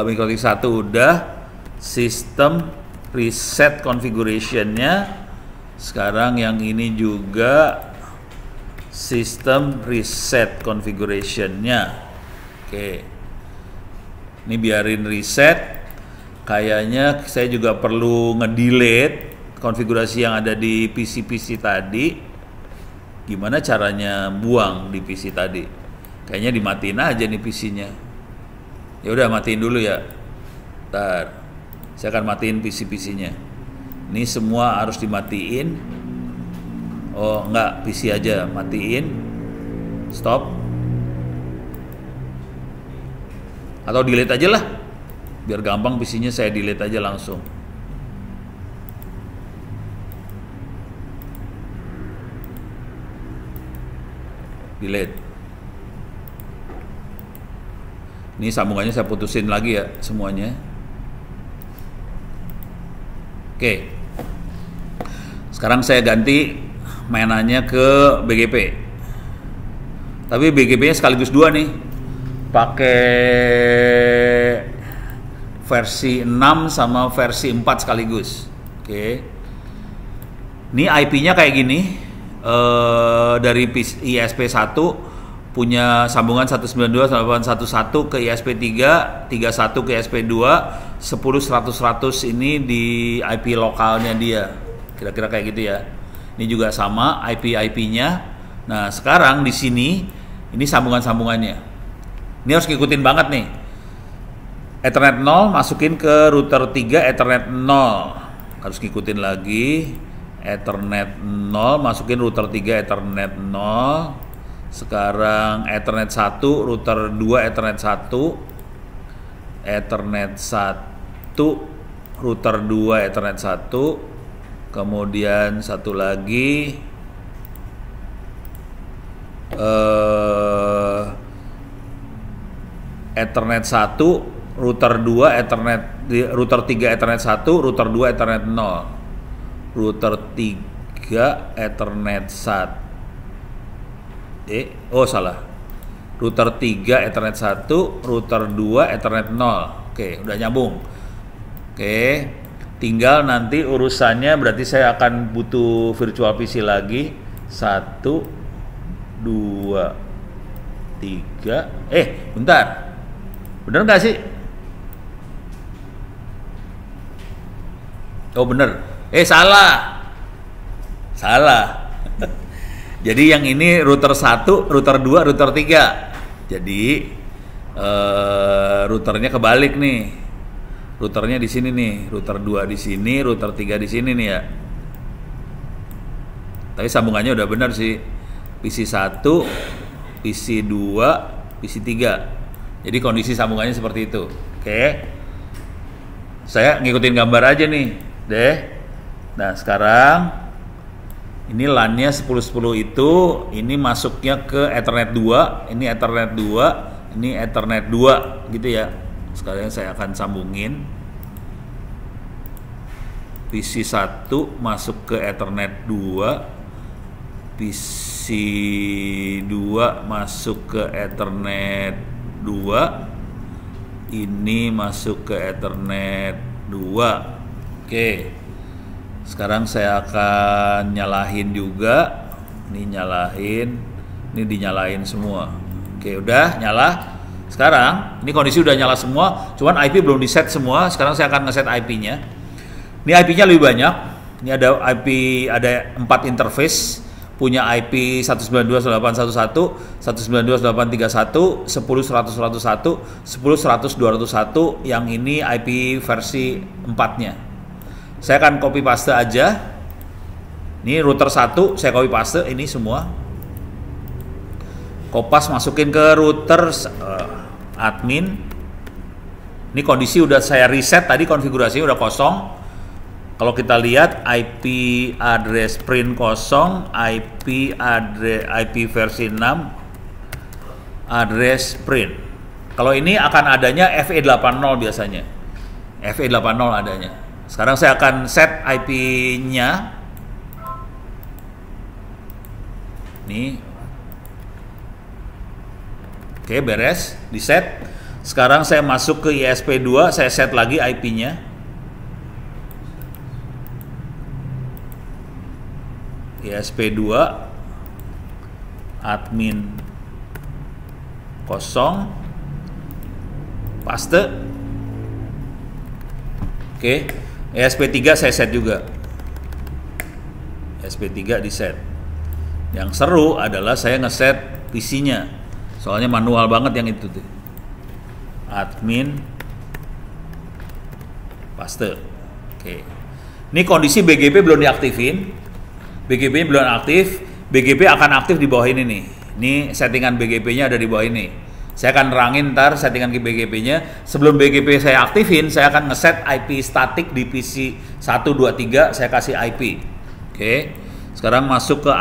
Speaker 1: Mikrotik 1 udah, sistem reset configuration-nya. Sekarang yang ini juga sistem reset configuration-nya. Oke. Ini biarin reset. Kayaknya saya juga perlu ngedelete konfigurasi yang ada di PC tadi. Gimana caranya buang di PC tadi? Kayaknya dimatiin aja nih PC-nya. Ya udah, matiin dulu ya. Ntar saya akan matiin PC-nya. Ini semua harus dimatiin. Oh enggak, PC aja matiin. Stop. Atau delete aja lah. Biar gampang, PC-nya saya delete aja langsung. Delete. Ini sambungannya saya putusin lagi ya semuanya. Oke. Sekarang saya ganti mainannya ke BGP. Tapi BGP-nya sekaligus 2 nih. Pakai versi 6 sama versi 4 sekaligus. Oke. Ini IP-nya kayak gini. Dari ISP1 punya sambungan 192.168.1.1 ke ISP3, 31 ke ISP2, 10.100.100 ini di IP lokalnya dia. Kira-kira kayak gitu ya. Ini juga sama IP-nya. Nah, sekarang di sini ini sambungan-sambungannya. Ini harus ngikutin banget nih. Ethernet 0 masukin ke router 3 Ethernet 0. Harus ngikutin lagi. Ethernet 0 masukin router 3 Ethernet 0. Sekarang Ethernet 1 router 2 Ethernet 1. Ethernet 1 router 2 Ethernet 1. Kemudian satu lagi Ethernet 1, router 2, router 3 Ethernet 1, router 2 Ethernet 0. Router 3 Ethernet 1. Salah. Router 3 Ethernet 1, router 2 Ethernet 0. Oke, udah nyambung. Oke. Tinggal nanti urusannya berarti saya akan butuh virtual PC lagi. 1 2 3. Bentar. Bener nggak sih? Oh bener. Salah. Jadi yang ini router 1, router 2, router 3. Jadi routernya kebalik nih. Routernya di sini nih, router 2 di sini, router 3 di sini nih ya. Tapi sambungannya udah bener sih. PC 1, PC 2, PC 3. Jadi kondisi sambungannya seperti itu. Oke. Saya ngikutin gambar aja nih, deh. Nah, sekarang ini LAN-nya 1010 itu, ini masuknya ke Ethernet 2, ini Ethernet 2, ini Ethernet 2 gitu ya. Sekarang saya akan sambungin. PC 1 masuk ke Ethernet 2, PC 2 masuk ke Ethernet 2, ini masuk ke Ethernet 2. Oke. Sekarang saya akan nyalahin juga. Ini nyalahin, ini dinyalain semua. Oke, udah nyala. Sekarang ini kondisi udah nyala semua, cuman IP belum di set semua. Sekarang saya akan ngeset IP-nya. Ini IP-nya lebih banyak. Ini ada IP, ada 4 interface. Punya IP 192.168.1.1, 192.168.3.1, 10.100.101, 10.100.201, yang ini IP versi 4-nya. Saya akan copy paste aja. Ini router 1, saya copy paste ini semua. Kopas masukin ke router admin. Ini kondisi udah saya reset tadi, konfigurasinya udah kosong. Kalau kita lihat IP address print kosong, IP versi 6, address print. Kalau ini akan adanya FE80 biasanya. FE80 adanya. Sekarang saya akan set IP-nya. Nih. Oke, beres, di set. Sekarang saya masuk ke ISP2, saya set lagi IP-nya. ISP2 admin kosong, paste. Oke, ESP3 saya set juga. ESP3 di set. Yang seru adalah saya ngeset PC-nya. Soalnya manual banget yang itu tuh. Admin paste. Oke. Ini kondisi BGP belum diaktifin. BGP belum aktif. BGP akan aktif di bawah ini nih. Ini settingan BGP-nya ada di bawah ini. Saya akan nerangin ntar settingan BGP-nya. Sebelum BGP saya aktifin, saya akan ngeset IP statik di PC 123, saya kasih IP. Oke. Sekarang masuk ke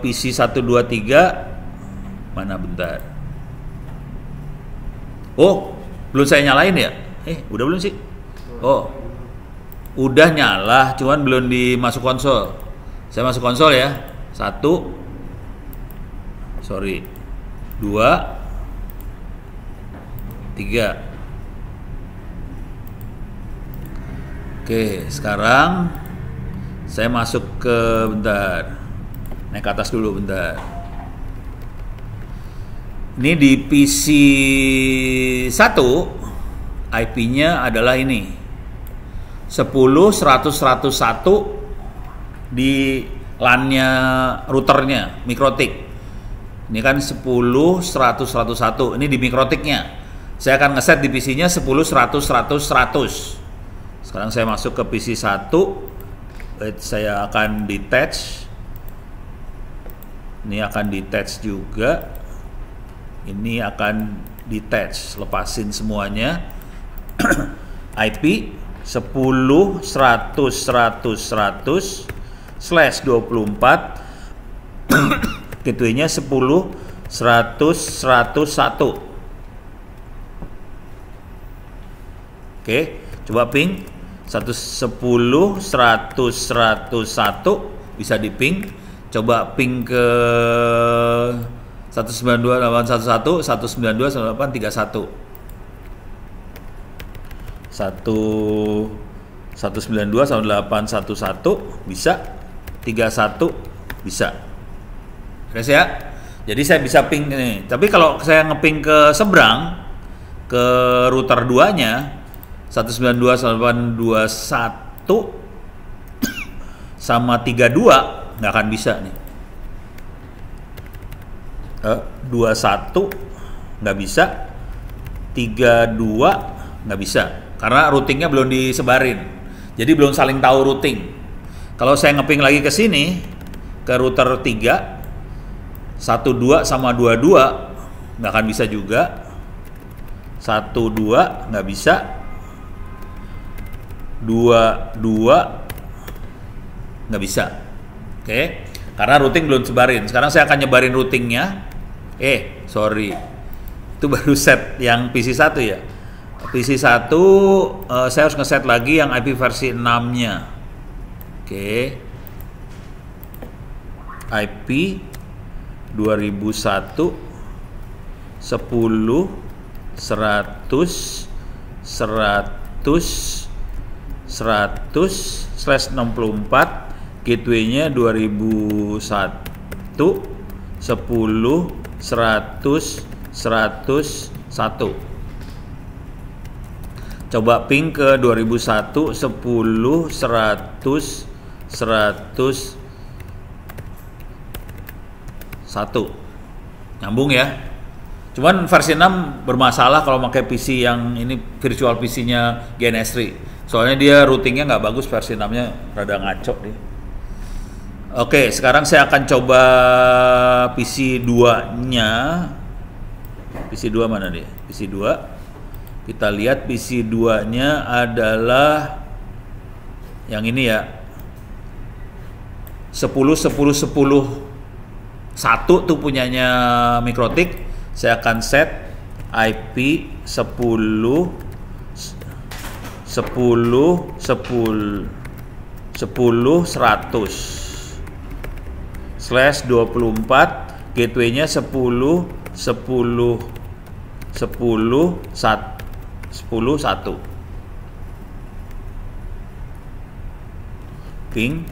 Speaker 1: PC 123. Mana bentar. Oh, belum saya nyalain ya? Udah belum sih? Oh. Udah nyala, cuman belum dimasuk konsol. Saya masuk konsol ya. 1 2 3. Oke, sekarang saya masuk ke, bentar, naik ke atas dulu bentar. Ini di PC 1 IP-nya adalah ini 10.100.101 di LAN-nya routernya Mikrotik. Ini kan 10.100.101. Ini di Mikrotiknya. Saya akan ngeset di PC-nya 10.100.100.100. Sekarang saya masuk ke PC 1. Saya akan detach. Ini akan detach juga. Ini akan detach. Lepasin semuanya. IP 10.100.100/24 gateway-nya 10 100 101. Oke, coba ping 110 100 101 bisa di ping. Coba ping ke 192.811 192.16831 192.811 bisa, 31 bisa. Oke ya. Jadi saya bisa ping ini. Tapi kalau saya ngeping ke seberang ke router 2-nya 192.821 sama 32 nggak akan bisa nih. 21 nggak bisa, 32 nggak bisa karena routingnya belum disebarin, jadi belum saling tahu routing. Kalau saya ngeping lagi ke sini ke router 3 12 sama 22 nggak akan bisa juga, 12 nggak bisa, 22 nggak bisa. Oke, karena routing belum sebarin. Sekarang saya akan nyebarin routingnya. Sorry, itu baru set yang PC 1 ya. PC 1 saya harus ngeset lagi yang IP versi 6-nya. Oke, IP 2001 10 100 100/64, gateway-nya 2001 10 100 101. Coba ping ke 2001 10 100 101. Nyambung ya. Cuman versi 6 bermasalah kalau pakai PC yang ini, virtual PC-nya GNS3. Soalnya dia routingnya nggak bagus, versi 6-nya rada ngaco dia. Oke, sekarang saya akan coba PC 2-nya. PC 2 mana dia? PC 2. Kita lihat PC 2-nya adalah yang ini ya. 10 1 tuh punyanya Mikrotik. Saya akan set IP 10 100/24, gateway-nya 10 1. Ping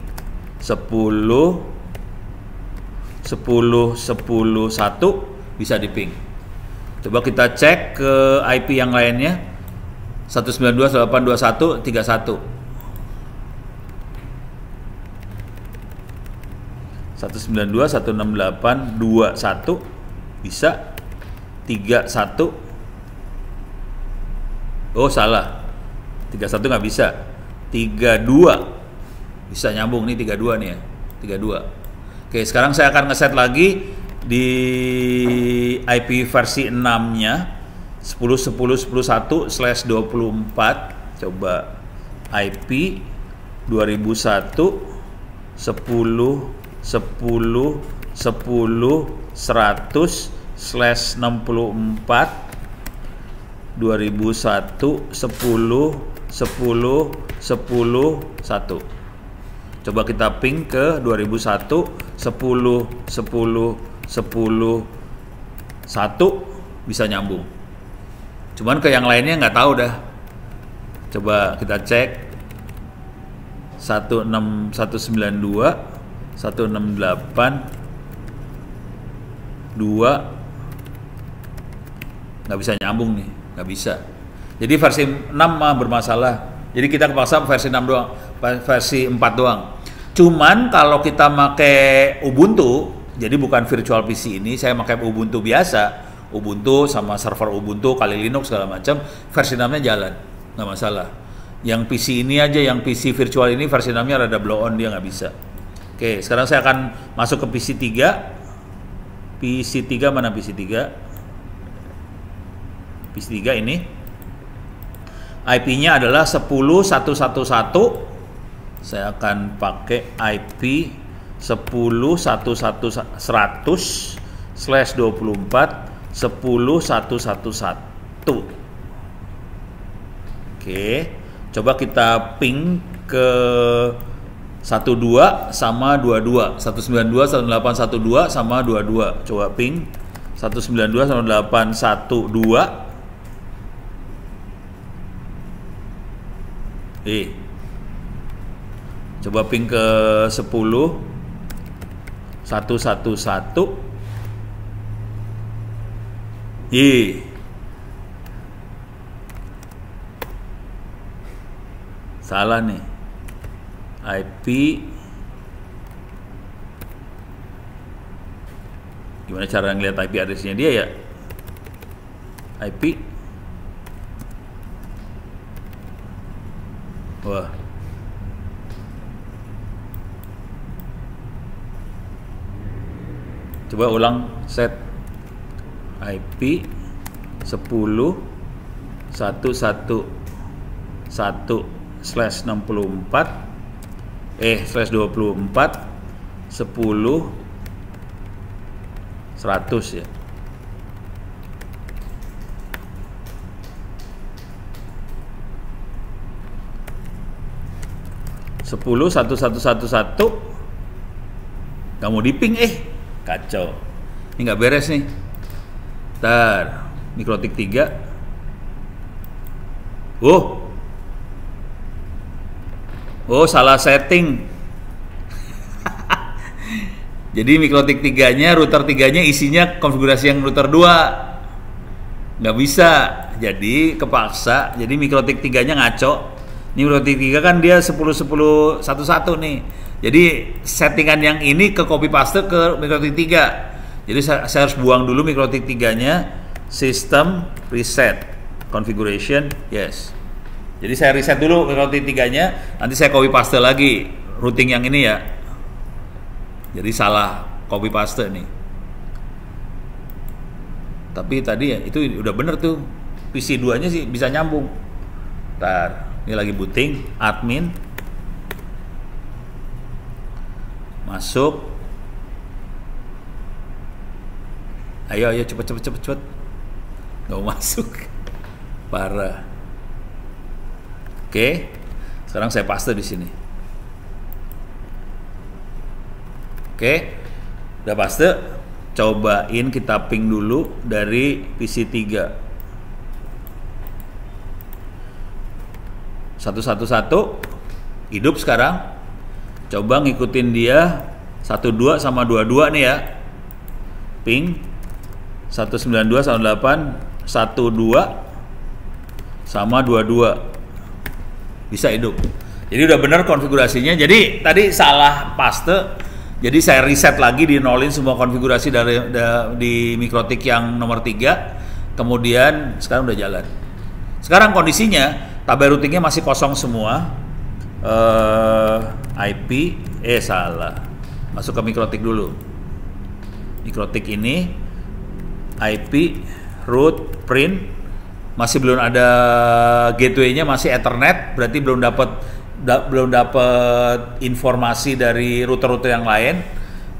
Speaker 1: 10 1 bisa di ping. Coba kita cek ke IP yang lainnya. 192.821.31 192.168.21 bisa. 31, oh salah, 31 nggak bisa, 32 bisa nyambung nih, 32 nih ya, 32. Oke, sekarang saya akan ngeset lagi di IP versi 6-nya 10.10.11/24. Coba IP 2001 10 100/64 2001 10 Coba kita ping ke 2001 10 1 bisa nyambung. Cuman ke yang lainnya nggak tahu dah. Coba kita cek 192 168 2 nggak bisa nyambung nih, nggak bisa. Jadi versi 6 mah bermasalah. Jadi kita kepaksa versi 6 doang, versi 4 doang. Cuman kalau kita pakai Ubuntu, jadi bukan virtual PC ini, saya pakai Ubuntu biasa, Ubuntu sama server Ubuntu kali Linux segala macam, versi 6-nya jalan, nggak masalah. Yang PC ini aja, yang PC virtual ini versi 6-nya rada blow on, dia nggak bisa. Oke, sekarang saya akan masuk ke PC 3. PC 3 mana PC 3? PC 3 ini IP-nya adalah 10.111. Saya akan pakai IP 10.100/24/10.111. Oke, coba kita ping ke 12 sama 22, 192 1812 sama 22. Coba ping 192 sama 812. Coba ping ke 10 111. Salah nih. IP gimana cara ngeliat IP address-nya dia ya? IP. Wah. Coba ulang, set IP 10.111/24 10.100 ya. Sepuluh 1111 nggak mau diping, kacau, ini nggak beres nih. Ntar mikrotik 3. Salah setting. Jadi mikrotik 3-nya, router 3-nya isinya konfigurasi yang router 2. Nggak bisa. Jadi kepaksa. Jadi mikrotik 3-nya ngaco. Ini mikrotik 3 kan dia 10.10.11 nih. Jadi settingan yang ini ke copy paste ke mikrotik 3. Jadi saya harus buang dulu mikrotik 3-nya. System reset configuration, yes. Jadi saya reset dulu mikrotik 3-nya, nanti saya copy paste lagi routing yang ini ya. Jadi salah copy paste nih. Tapi tadi ya itu udah bener tuh. PC 2-nya sih bisa nyambung. Ntar, ini lagi booting, admin. Masuk. Ayo cepet. Nggak mau masuk. Parah. Oke. Sekarang saya paste di sini. Oke. Udah paste. Cobain kita ping dulu dari PC 3. 111 hidup sekarang. Coba ngikutin dia 12 sama 22 nih ya. Ping 192 sama 8 12 sama 22. Bisa hidup. Jadi udah bener konfigurasinya. Jadi tadi salah paste. Jadi saya reset lagi, di nolin semua konfigurasi di mikrotik yang nomor 3. Kemudian sekarang udah jalan. Sekarang kondisinya tabel routingnya masih kosong semua. IP salah. Masuk ke mikrotik dulu. Mikrotik ini IP root print masih belum ada gateway-nya, masih Ethernet, berarti belum dapat informasi dari router-router yang lain.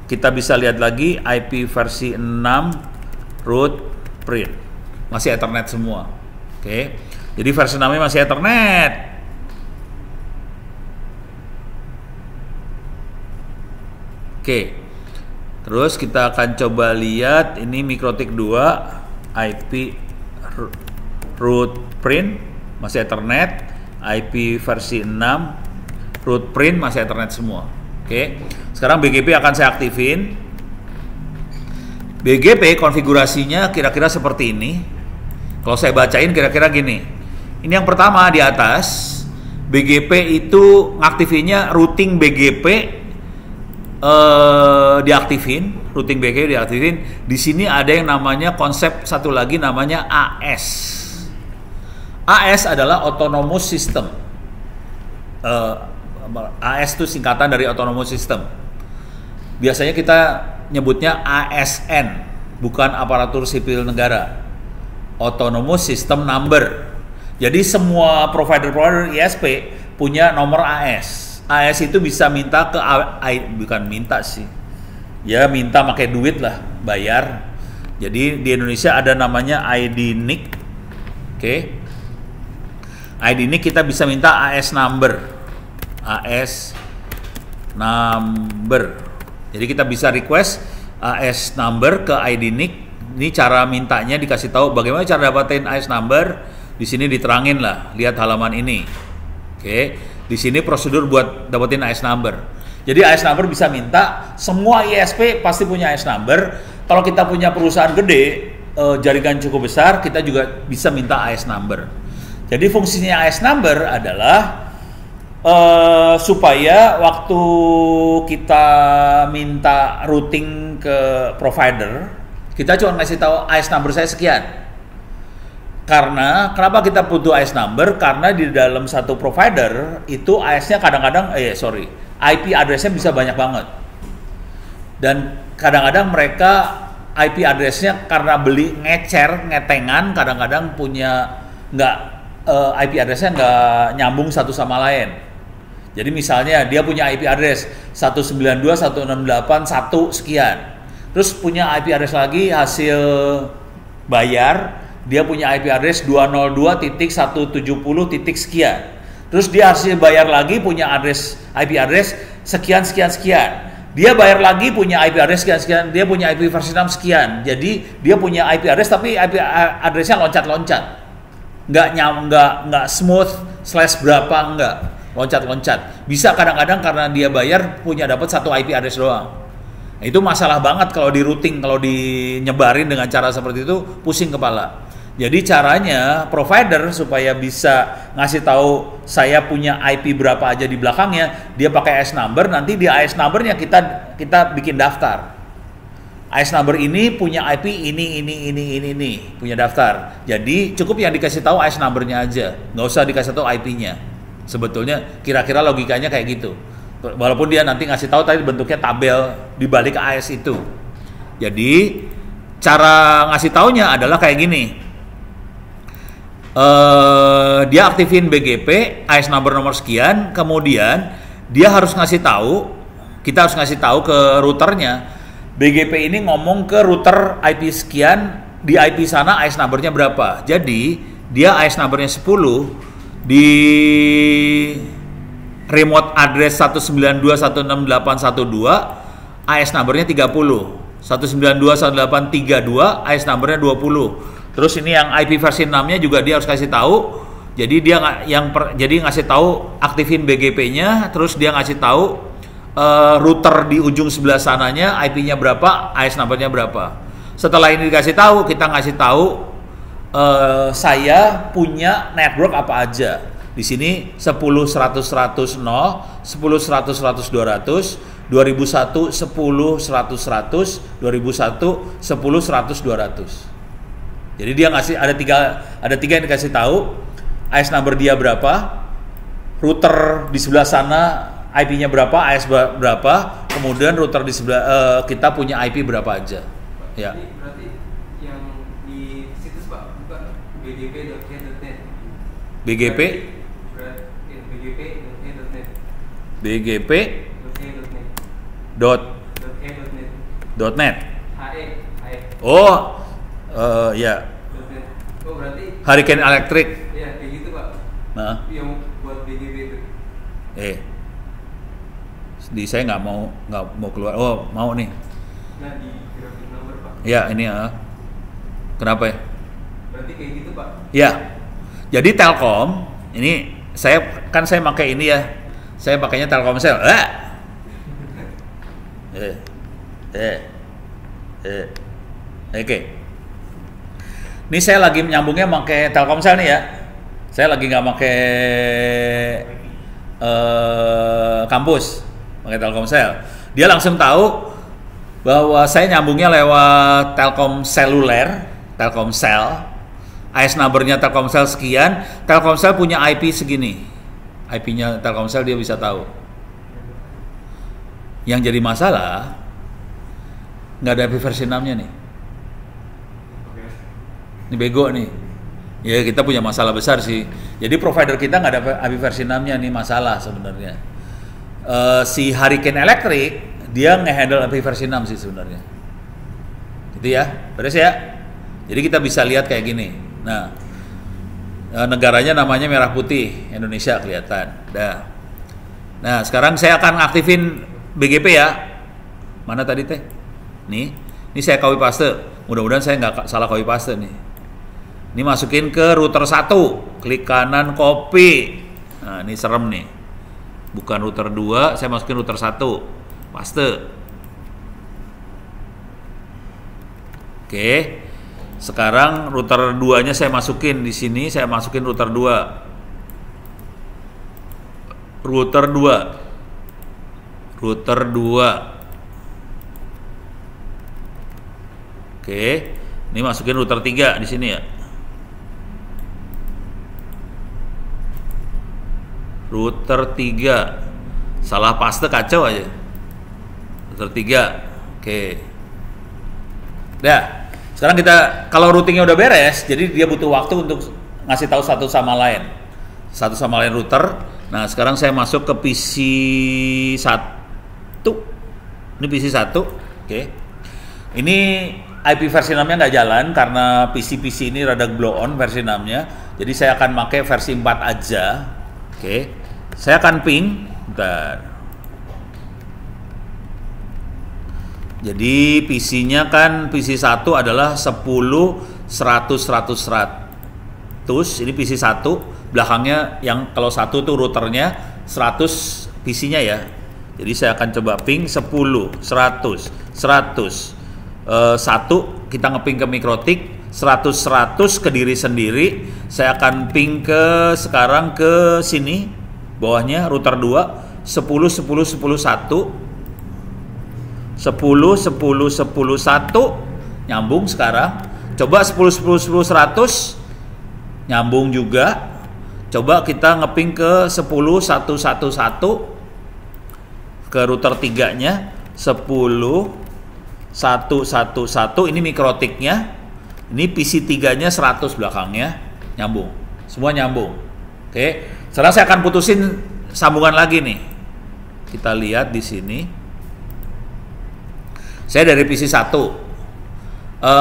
Speaker 1: Kita bisa lihat lagi IP versi 6 root print masih Ethernet semua. Oke. Jadi versi 6-nya masih Ethernet. Oke. Terus kita akan coba lihat ini mikrotik 2 IP root print masih Ethernet, IP versi 6 root print masih Ethernet semua. Oke. Sekarang BGP akan saya aktifin. BGP konfigurasinya kira-kira seperti ini. Kalau saya bacain kira-kira gini. Ini yang pertama di atas, BGP itu ngaktifinnya routing BGP diaktifin, routing BGP diaktifin. Di sini ada yang namanya konsep satu lagi namanya AS. AS adalah autonomous system. AS itu singkatan dari autonomous system. Biasanya kita nyebutnya ASN, bukan aparatur sipil negara. Autonomous System Number. Jadi semua provider ISP punya nomor AS. AS itu bisa minta ke bukan minta sih. Ya minta pakai duit lah, bayar. Jadi di Indonesia ada namanya ID NIC. Oke. ID NIC kita bisa minta AS number. AS number. Jadi kita bisa request AS number ke ID NIC. Ini cara mintanya, dikasih tahu bagaimana cara dapatin AS number. Di sini diterangin lah, lihat halaman ini. Oke. Di sini prosedur buat dapetin AS number. Jadi AS number bisa minta, semua ISP pasti punya AS number. Kalau kita punya perusahaan gede, jaringan cukup besar, kita juga bisa minta AS number. Jadi fungsinya AS number adalah supaya waktu kita minta routing ke provider, kita cuma ngasih tahu AS number saya sekian. Karena kenapa kita butuh AS number? Karena di dalam satu provider itu AS-nya kadang-kadang IP address-nya bisa banyak banget. Dan kadang-kadang mereka IP address-nya karena beli ngetengan, kadang-kadang punya IP address-nya nggak nyambung satu sama lain. Jadi misalnya dia punya IP address 192.168.1 sekian. Terus punya IP address lagi hasil bayar, dia punya IP address 202.170. sekian. Terus dia hasil bayar lagi punya IP address sekian. Dia bayar lagi punya IP address sekian. Dia punya IP versi 6 sekian. Jadi dia punya IP address tapi IP address-nya loncat-loncat. Nggak smooth /berapa, enggak. Loncat-loncat. Bisa kadang-kadang karena dia bayar punya dapat satu IP address doang. Nah, itu masalah banget kalau di routing, kalau dinyebarin dengan cara seperti itu pusing kepala. Jadi caranya provider supaya bisa ngasih tahu saya punya IP berapa aja di belakangnya, dia pakai AS number, nanti di AS numbernya kita bikin daftar. AS number ini punya IP ini, punya daftar. Jadi cukup yang dikasih tahu AS numbernya aja, nggak usah dikasih tahu IP-nya. Sebetulnya kira-kira logikanya kayak gitu. Walaupun dia nanti ngasih tahu tadi bentuknya tabel di balik AS itu. Jadi cara ngasih taunya adalah kayak gini. Dia aktifin BGP AS nomor sekian, kemudian dia harus ngasih tahu, kita harus ngasih tahu ke routernya, BGP ini ngomong ke router IP sekian, di IP sana AS numbernya berapa. Jadi dia AS numbernya 10, di remote address 192.168.1.2 AS numbernya 30, 192.168.3.2 AS numbernya 20. Terus ini yang IP versi 6-nya juga dia harus kasih tahu. Jadi dia ngasih tahu aktifin BGP-nya, terus dia ngasih tahu router di ujung sebelah sananya IP-nya berapa, AS number-nya berapa. Setelah ini dikasih tahu, kita ngasih tahu saya punya network apa aja. Di sini 10.100.100.0, 10.100.100.200, 2001 10.100.100, 2001 10.100.200. Jadi dia ngasih ada tiga yang dikasih tahu, AS number dia berapa, router di sebelah sana IP-nya berapa, AS berapa, kemudian router di sebelah kita punya IP berapa aja. Ya.
Speaker 3: Berarti yang di situs Pak bukan bgp.net.
Speaker 1: BGP
Speaker 3: bgp.net.
Speaker 1: bgp.net. Oh, ya.
Speaker 3: Oh, berarti
Speaker 1: Hurricane Electric.
Speaker 3: Ya, kayak gitu, Pak.
Speaker 1: Nah.
Speaker 3: Yang buat BGP itu.
Speaker 1: Saya nggak mau keluar. Oh, mau nih.
Speaker 3: Nah, di grafik number, Pak.
Speaker 1: Ya, ini kenapa ya?
Speaker 3: Berarti kayak gitu, Pak.
Speaker 1: Ya. Jadi Telkom, ini saya pakai ini ya. Saya pakainya Telkomsel. Oke. Ini saya lagi nyambungnya pakai Telkomsel nih ya. Saya lagi nggak pakai kampus, pakai Telkomsel. Dia langsung tahu bahwa saya nyambungnya lewat Telkom seluler, Telkomsel. AS numbernya Telkomsel sekian, Telkomsel punya IP segini. IP-nya Telkomsel dia bisa tahu. Yang jadi masalah nggak ada IP versi 6-nya nih. Ini bego nih. Ya kita punya masalah besar sih. Jadi provider kita nggak ada IP versi 6-nya nih masalah sebenarnya. si Hurricane Electric dia ngehandle IP versi 6 sih sebenarnya. Gitu ya, beres ya. Jadi kita bisa lihat kayak gini. Nah, negaranya namanya merah putih, Indonesia kelihatan. Nah, sekarang saya akan aktifin BGP ya. Mana tadi teh? Nih, ini saya copy paste. Mudah-mudahan saya nggak salah copy paste nih. Ini masukin ke router 1, klik kanan copy. Nah, ini serem nih. Bukan router 2, saya masukin router 1. Paste. Oke. Sekarang router 2-nya saya masukin di sini, saya masukin router 2. Router 2. Oke. Ini masukin router 3 di sini ya. Router 3. Salah paste kacau aja. Router 3. Oke. Dah. Sekarang kita kalau routingnya udah beres, jadi dia butuh waktu untuk ngasih tahu satu sama lain router. Nah, sekarang saya masuk ke PC 1. Ini PC 1. Oke. Ini IP versi 6-nya nggak jalan karena PC ini rada blow on versi 6-nya. Jadi saya akan pakai versi 4 aja. Oke. Saya akan ping. Bentar. Jadi PC-nya kan PC 1 adalah 10 100 100 100. Ini PC 1, belakangnya yang kalau 1 tuh routernya 100 PC-nya ya. Jadi saya akan coba ping 10 100 100 1 kita ngeping ke Mikrotik, 100 100 ke diri sendiri. Saya akan ping ke sekarang ke sini bawahnya router 2 10 10 10 1 10 10 10 1 nyambung sekarang. Coba 10 10 10 100 nyambung juga. Coba kita ngeping ke 10 1 1 1 ke router 3-nya 10 1 1 1 ini Mikrotiknya. Ini PC 3-nya 100 belakangnya nyambung. Semua nyambung. Oke. Sekarang saya akan putusin sambungan lagi nih. Kita lihat di sini. Saya dari PC 1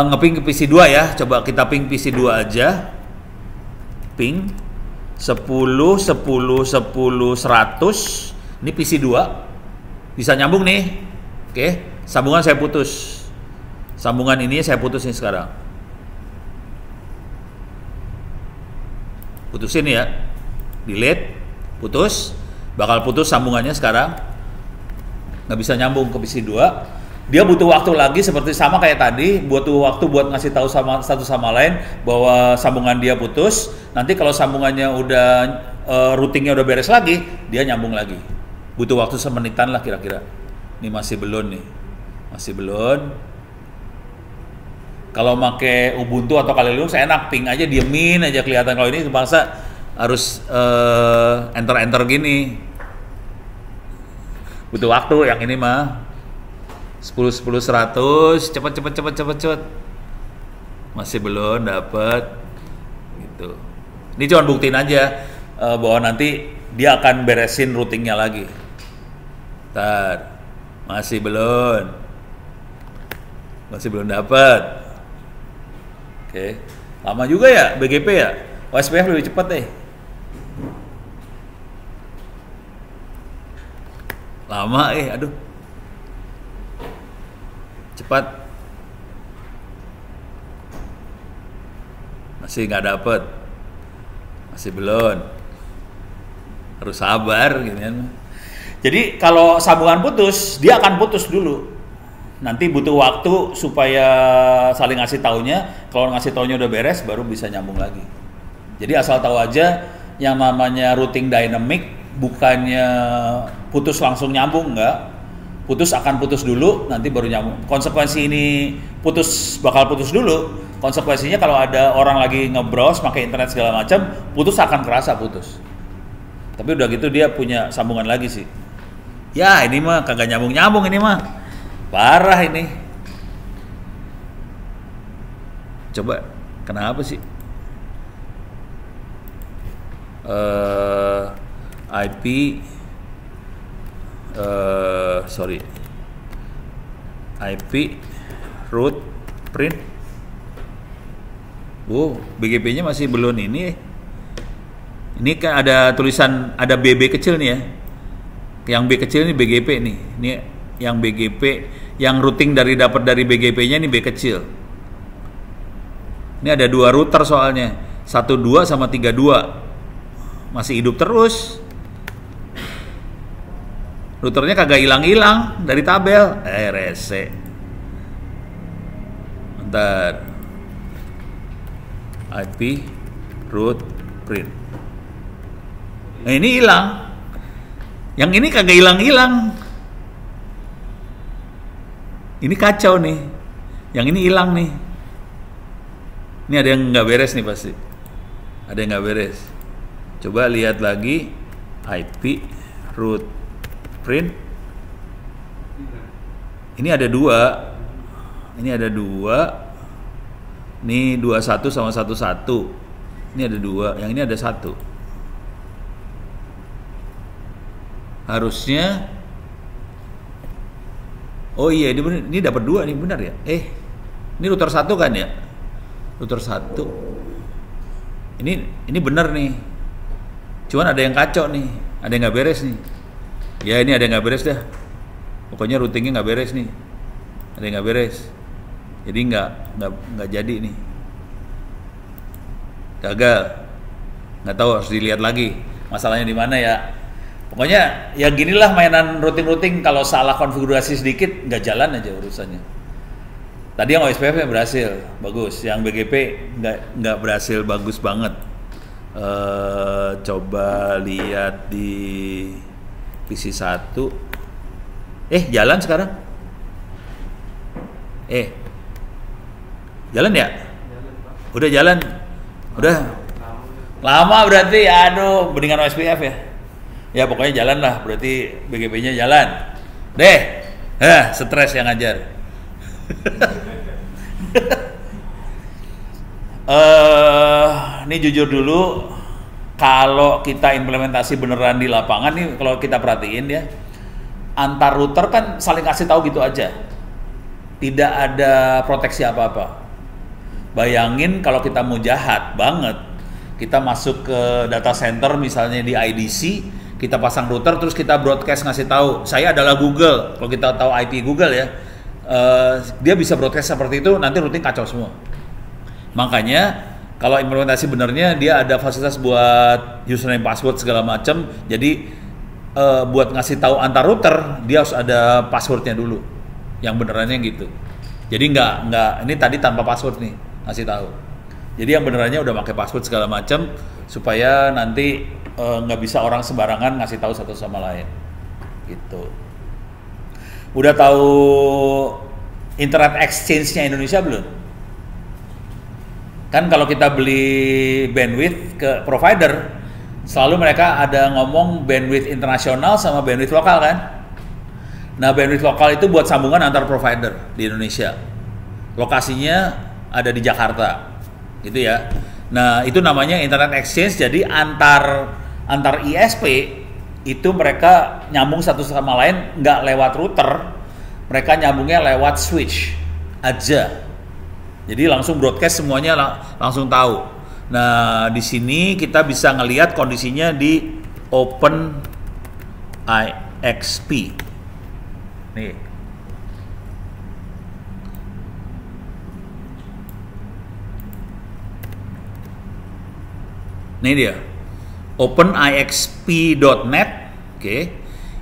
Speaker 1: ngeping ke PC 2 ya. Coba kita ping PC 2 aja. Ping 10 10 10 100. Ini PC 2. Bisa nyambung nih. Oke, sambungan saya putus. Sambungan ini saya putus nih sekarang. Putusin ya. Delete, putus. Bakal putus sambungannya sekarang. Nggak bisa nyambung ke PC 2. Dia butuh waktu lagi seperti sama kayak tadi, butuh waktu buat ngasih tahu satu sama lain bahwa sambungan dia putus. Nanti kalau sambungannya udah routingnya udah beres lagi, dia nyambung lagi. Butuh waktu semenitan lah kira-kira. Ini masih belum nih, masih belum. Kalau pakai Ubuntu atau Kali Linux enak, ping aja diemin aja kelihatan. Kalau ini bangsa harus enter gini. Butuh waktu yang ini mah. 10 10 100 cepet. Masih belum dapat gitu. Ini cuma buktiin aja bahwa nanti dia akan beresin routingnya lagi. Ntar masih belum dapat. Oke. Lama juga ya BGP ya. OSPF lebih cepat deh. Lama aduh. Cepat. Masih nggak dapet. Masih belum. Harus sabar gitu kan. Jadi kalau sambungan putus, dia akan putus dulu. Nanti butuh waktu supaya saling ngasih taunya. Kalau ngasih taunya udah beres, baru bisa nyambung lagi. Jadi asal tahu aja yang namanya routing dynamic bukannya putus langsung nyambung, enggak. Putus akan putus dulu, nanti baru nyambung. Konsekuensi ini bakal putus dulu. Konsekuensinya kalau ada orang lagi nge-browse, pakai internet segala macam, putus akan kerasa putus. Tapi udah gitu dia punya sambungan lagi sih. Ya ini mah kagak nyambung ini mah. Parah ini. Coba kenapa sih? IP sorry, IP root print. BGP-nya masih belum ini. Ini kan ada tulisan, ada BB kecil nih ya. Yang B kecil ini BGP nih. Ini yang BGP, yang routing dapat dari BGP-nya ini B kecil. Ini ada 2 router soalnya. 12 sama 32. Masih hidup terus. Routernya kagak hilang-hilang dari tabel. Rese. Bentar. IP root print. Nah, ini hilang. Yang ini kagak hilang-hilang. Ini kacau nih. Yang ini hilang nih. Ini ada yang nggak beres nih pasti. Ada yang nggak beres. Coba lihat lagi IP root print. Ini ada 2. Ini ada 2. Ini 21 sama 11. Ini ada 2. Yang ini ada 1. Harusnya. Oh iya, ini dapat 2 nih, benar ya? Ini router 1 kan ya? Router 1. Ini benar nih. Cuman ada yang kacau nih. Ada yang nggak beres nih. Ya ini ada yang nggak beres dah. Pokoknya routingnya nggak beres nih. Ada yang nggak beres. Jadi nggak jadi nih. Gagal. Nggak tahu, harus dilihat lagi masalahnya di mana ya. Pokoknya ya ginilah mainan routing kalau salah konfigurasi sedikit nggak jalan aja urusannya. Tadi yang OSPF berhasil, bagus. Yang BGP nggak berhasil, bagus banget. Coba lihat di PC 1. Jalan sekarang. Jalan ya? Udah jalan. Udah. Lama berarti, aduh, mendingan OSPF ya. Ya pokoknya jalan lah, berarti BGP-nya jalan. Stres yang ngajar. Ini jujur dulu, kalau kita implementasi beneran di lapangan nih, kalau kita perhatiin ya, antar router kan saling kasih tahu gitu aja. Tidak ada proteksi apa-apa. Bayangin kalau kita mau jahat banget, kita masuk ke data center misalnya di IDC, kita pasang router terus kita broadcast ngasih tahu, saya adalah Google. Kalau kita tahu IP Google ya, dia bisa broadcast seperti itu, nanti routing kacau semua. Makanya kalau implementasi benernya dia ada fasilitas buat username password segala macam. Jadi buat ngasih tahu antar router dia harus ada passwordnya dulu. Yang benerannya gitu. Jadi nggak ini tadi tanpa password nih ngasih tahu. Jadi yang benerannya udah pakai password segala macam supaya nanti nggak bisa orang sembarangan ngasih tahu satu sama lain. Gitu. Udah tahu internet exchange-nya Indonesia belum? Kan kalau kita beli bandwidth ke provider, selalu mereka ada ngomong bandwidth internasional sama bandwidth lokal kan? Nah, bandwidth lokal itu buat sambungan antar provider di Indonesia. Lokasinya ada di Jakarta, gitu ya. Nah, itu namanya internet exchange. Jadi antar ISP itu mereka nyambung satu sama lain, nggak lewat router, mereka nyambungnya lewat switch aja. Jadi langsung broadcast semuanya langsung tahu. Nah, di sini kita bisa ngelihat kondisinya di OpenIXP. Nih. Ini dia. OpenIXP.net. Oke.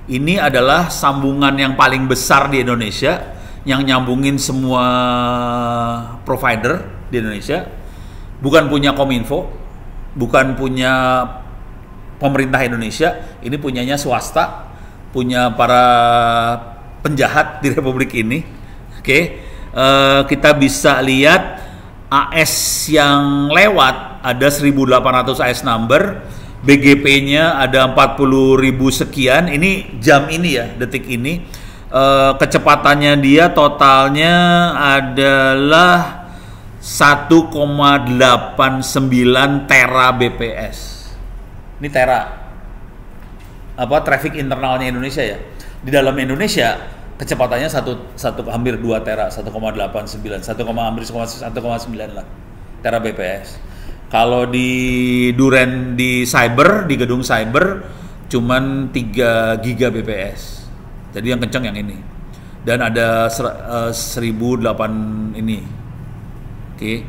Speaker 1: Ini adalah sambungan yang paling besar di Indonesia yang nyambungin semua provider di Indonesia. Bukan punya Kominfo, bukan punya pemerintah Indonesia, ini punyanya swasta, punya para penjahat di Republik ini. Oke. Kita bisa lihat AS yang lewat ada 1.800 AS number, BGP-nya ada 40.000 sekian. Ini jam ini ya, detik ini. Kecepatannya dia totalnya adalah 1,89 tera BPS. Ini tera. traffic internalnya Indonesia ya. Di dalam Indonesia kecepatannya hampir 2 tera, 1,89, hampir 1,9 lah tera bps. Kalau di Duren di gedung cyber cuman 3 giga bps. Jadi yang kencang yang ini. Dan ada 1008 ini. Oke.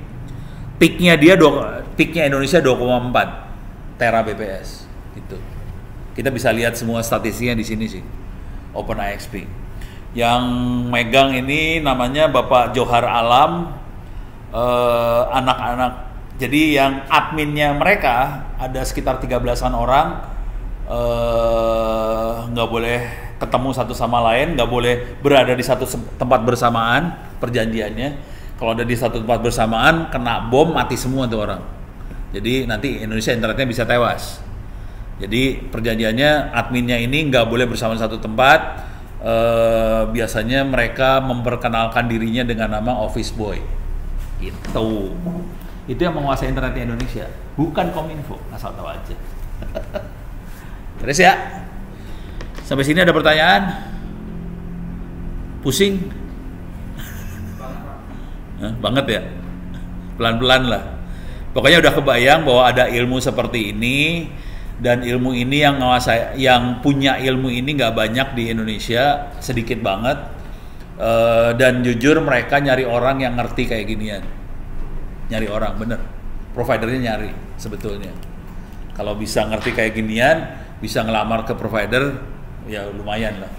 Speaker 1: Peaknya Indonesia 2,4 tera bps gitu. Kita bisa lihat semua statistiknya di sini sih. OpenIXP. Yang megang ini namanya Bapak Johar Alam, anak-anak. Jadi yang adminnya mereka ada sekitar 13-an orang, nggak boleh ketemu satu sama lain, nggak boleh berada di satu tempat bersamaan perjanjiannya. Kalau ada di satu tempat bersamaan, kena bom, mati semua tuh orang. Jadi nanti Indonesia internetnya bisa tewas. Jadi perjanjiannya adminnya ini nggak boleh bersama satu tempat. Biasanya mereka memperkenalkan dirinya dengan nama office boy. Itu yang menguasai internet di Indonesia, bukan Kominfo, asal tahu aja. Terus ya, sampai sini ada pertanyaan? Pusing? Banget ya? Pelan-pelan lah. Pokoknya udah kebayang bahwa ada ilmu seperti ini, dan ilmu ini yang punya ilmu ini nggak banyak di Indonesia, sedikit banget. Dan jujur mereka nyari orang yang ngerti kayak ginian. Nyari orang, bener. Providernya nyari sebetulnya. Kalau bisa ngerti kayak ginian, bisa ngelamar ke provider, ya lumayan lah.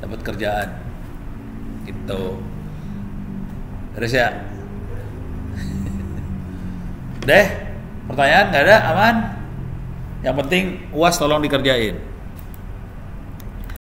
Speaker 1: Dapat kerjaan. Gitu. Terus ya. Deh, pertanyaan nggak ada, aman? Yang penting UAS tolong dikerjain.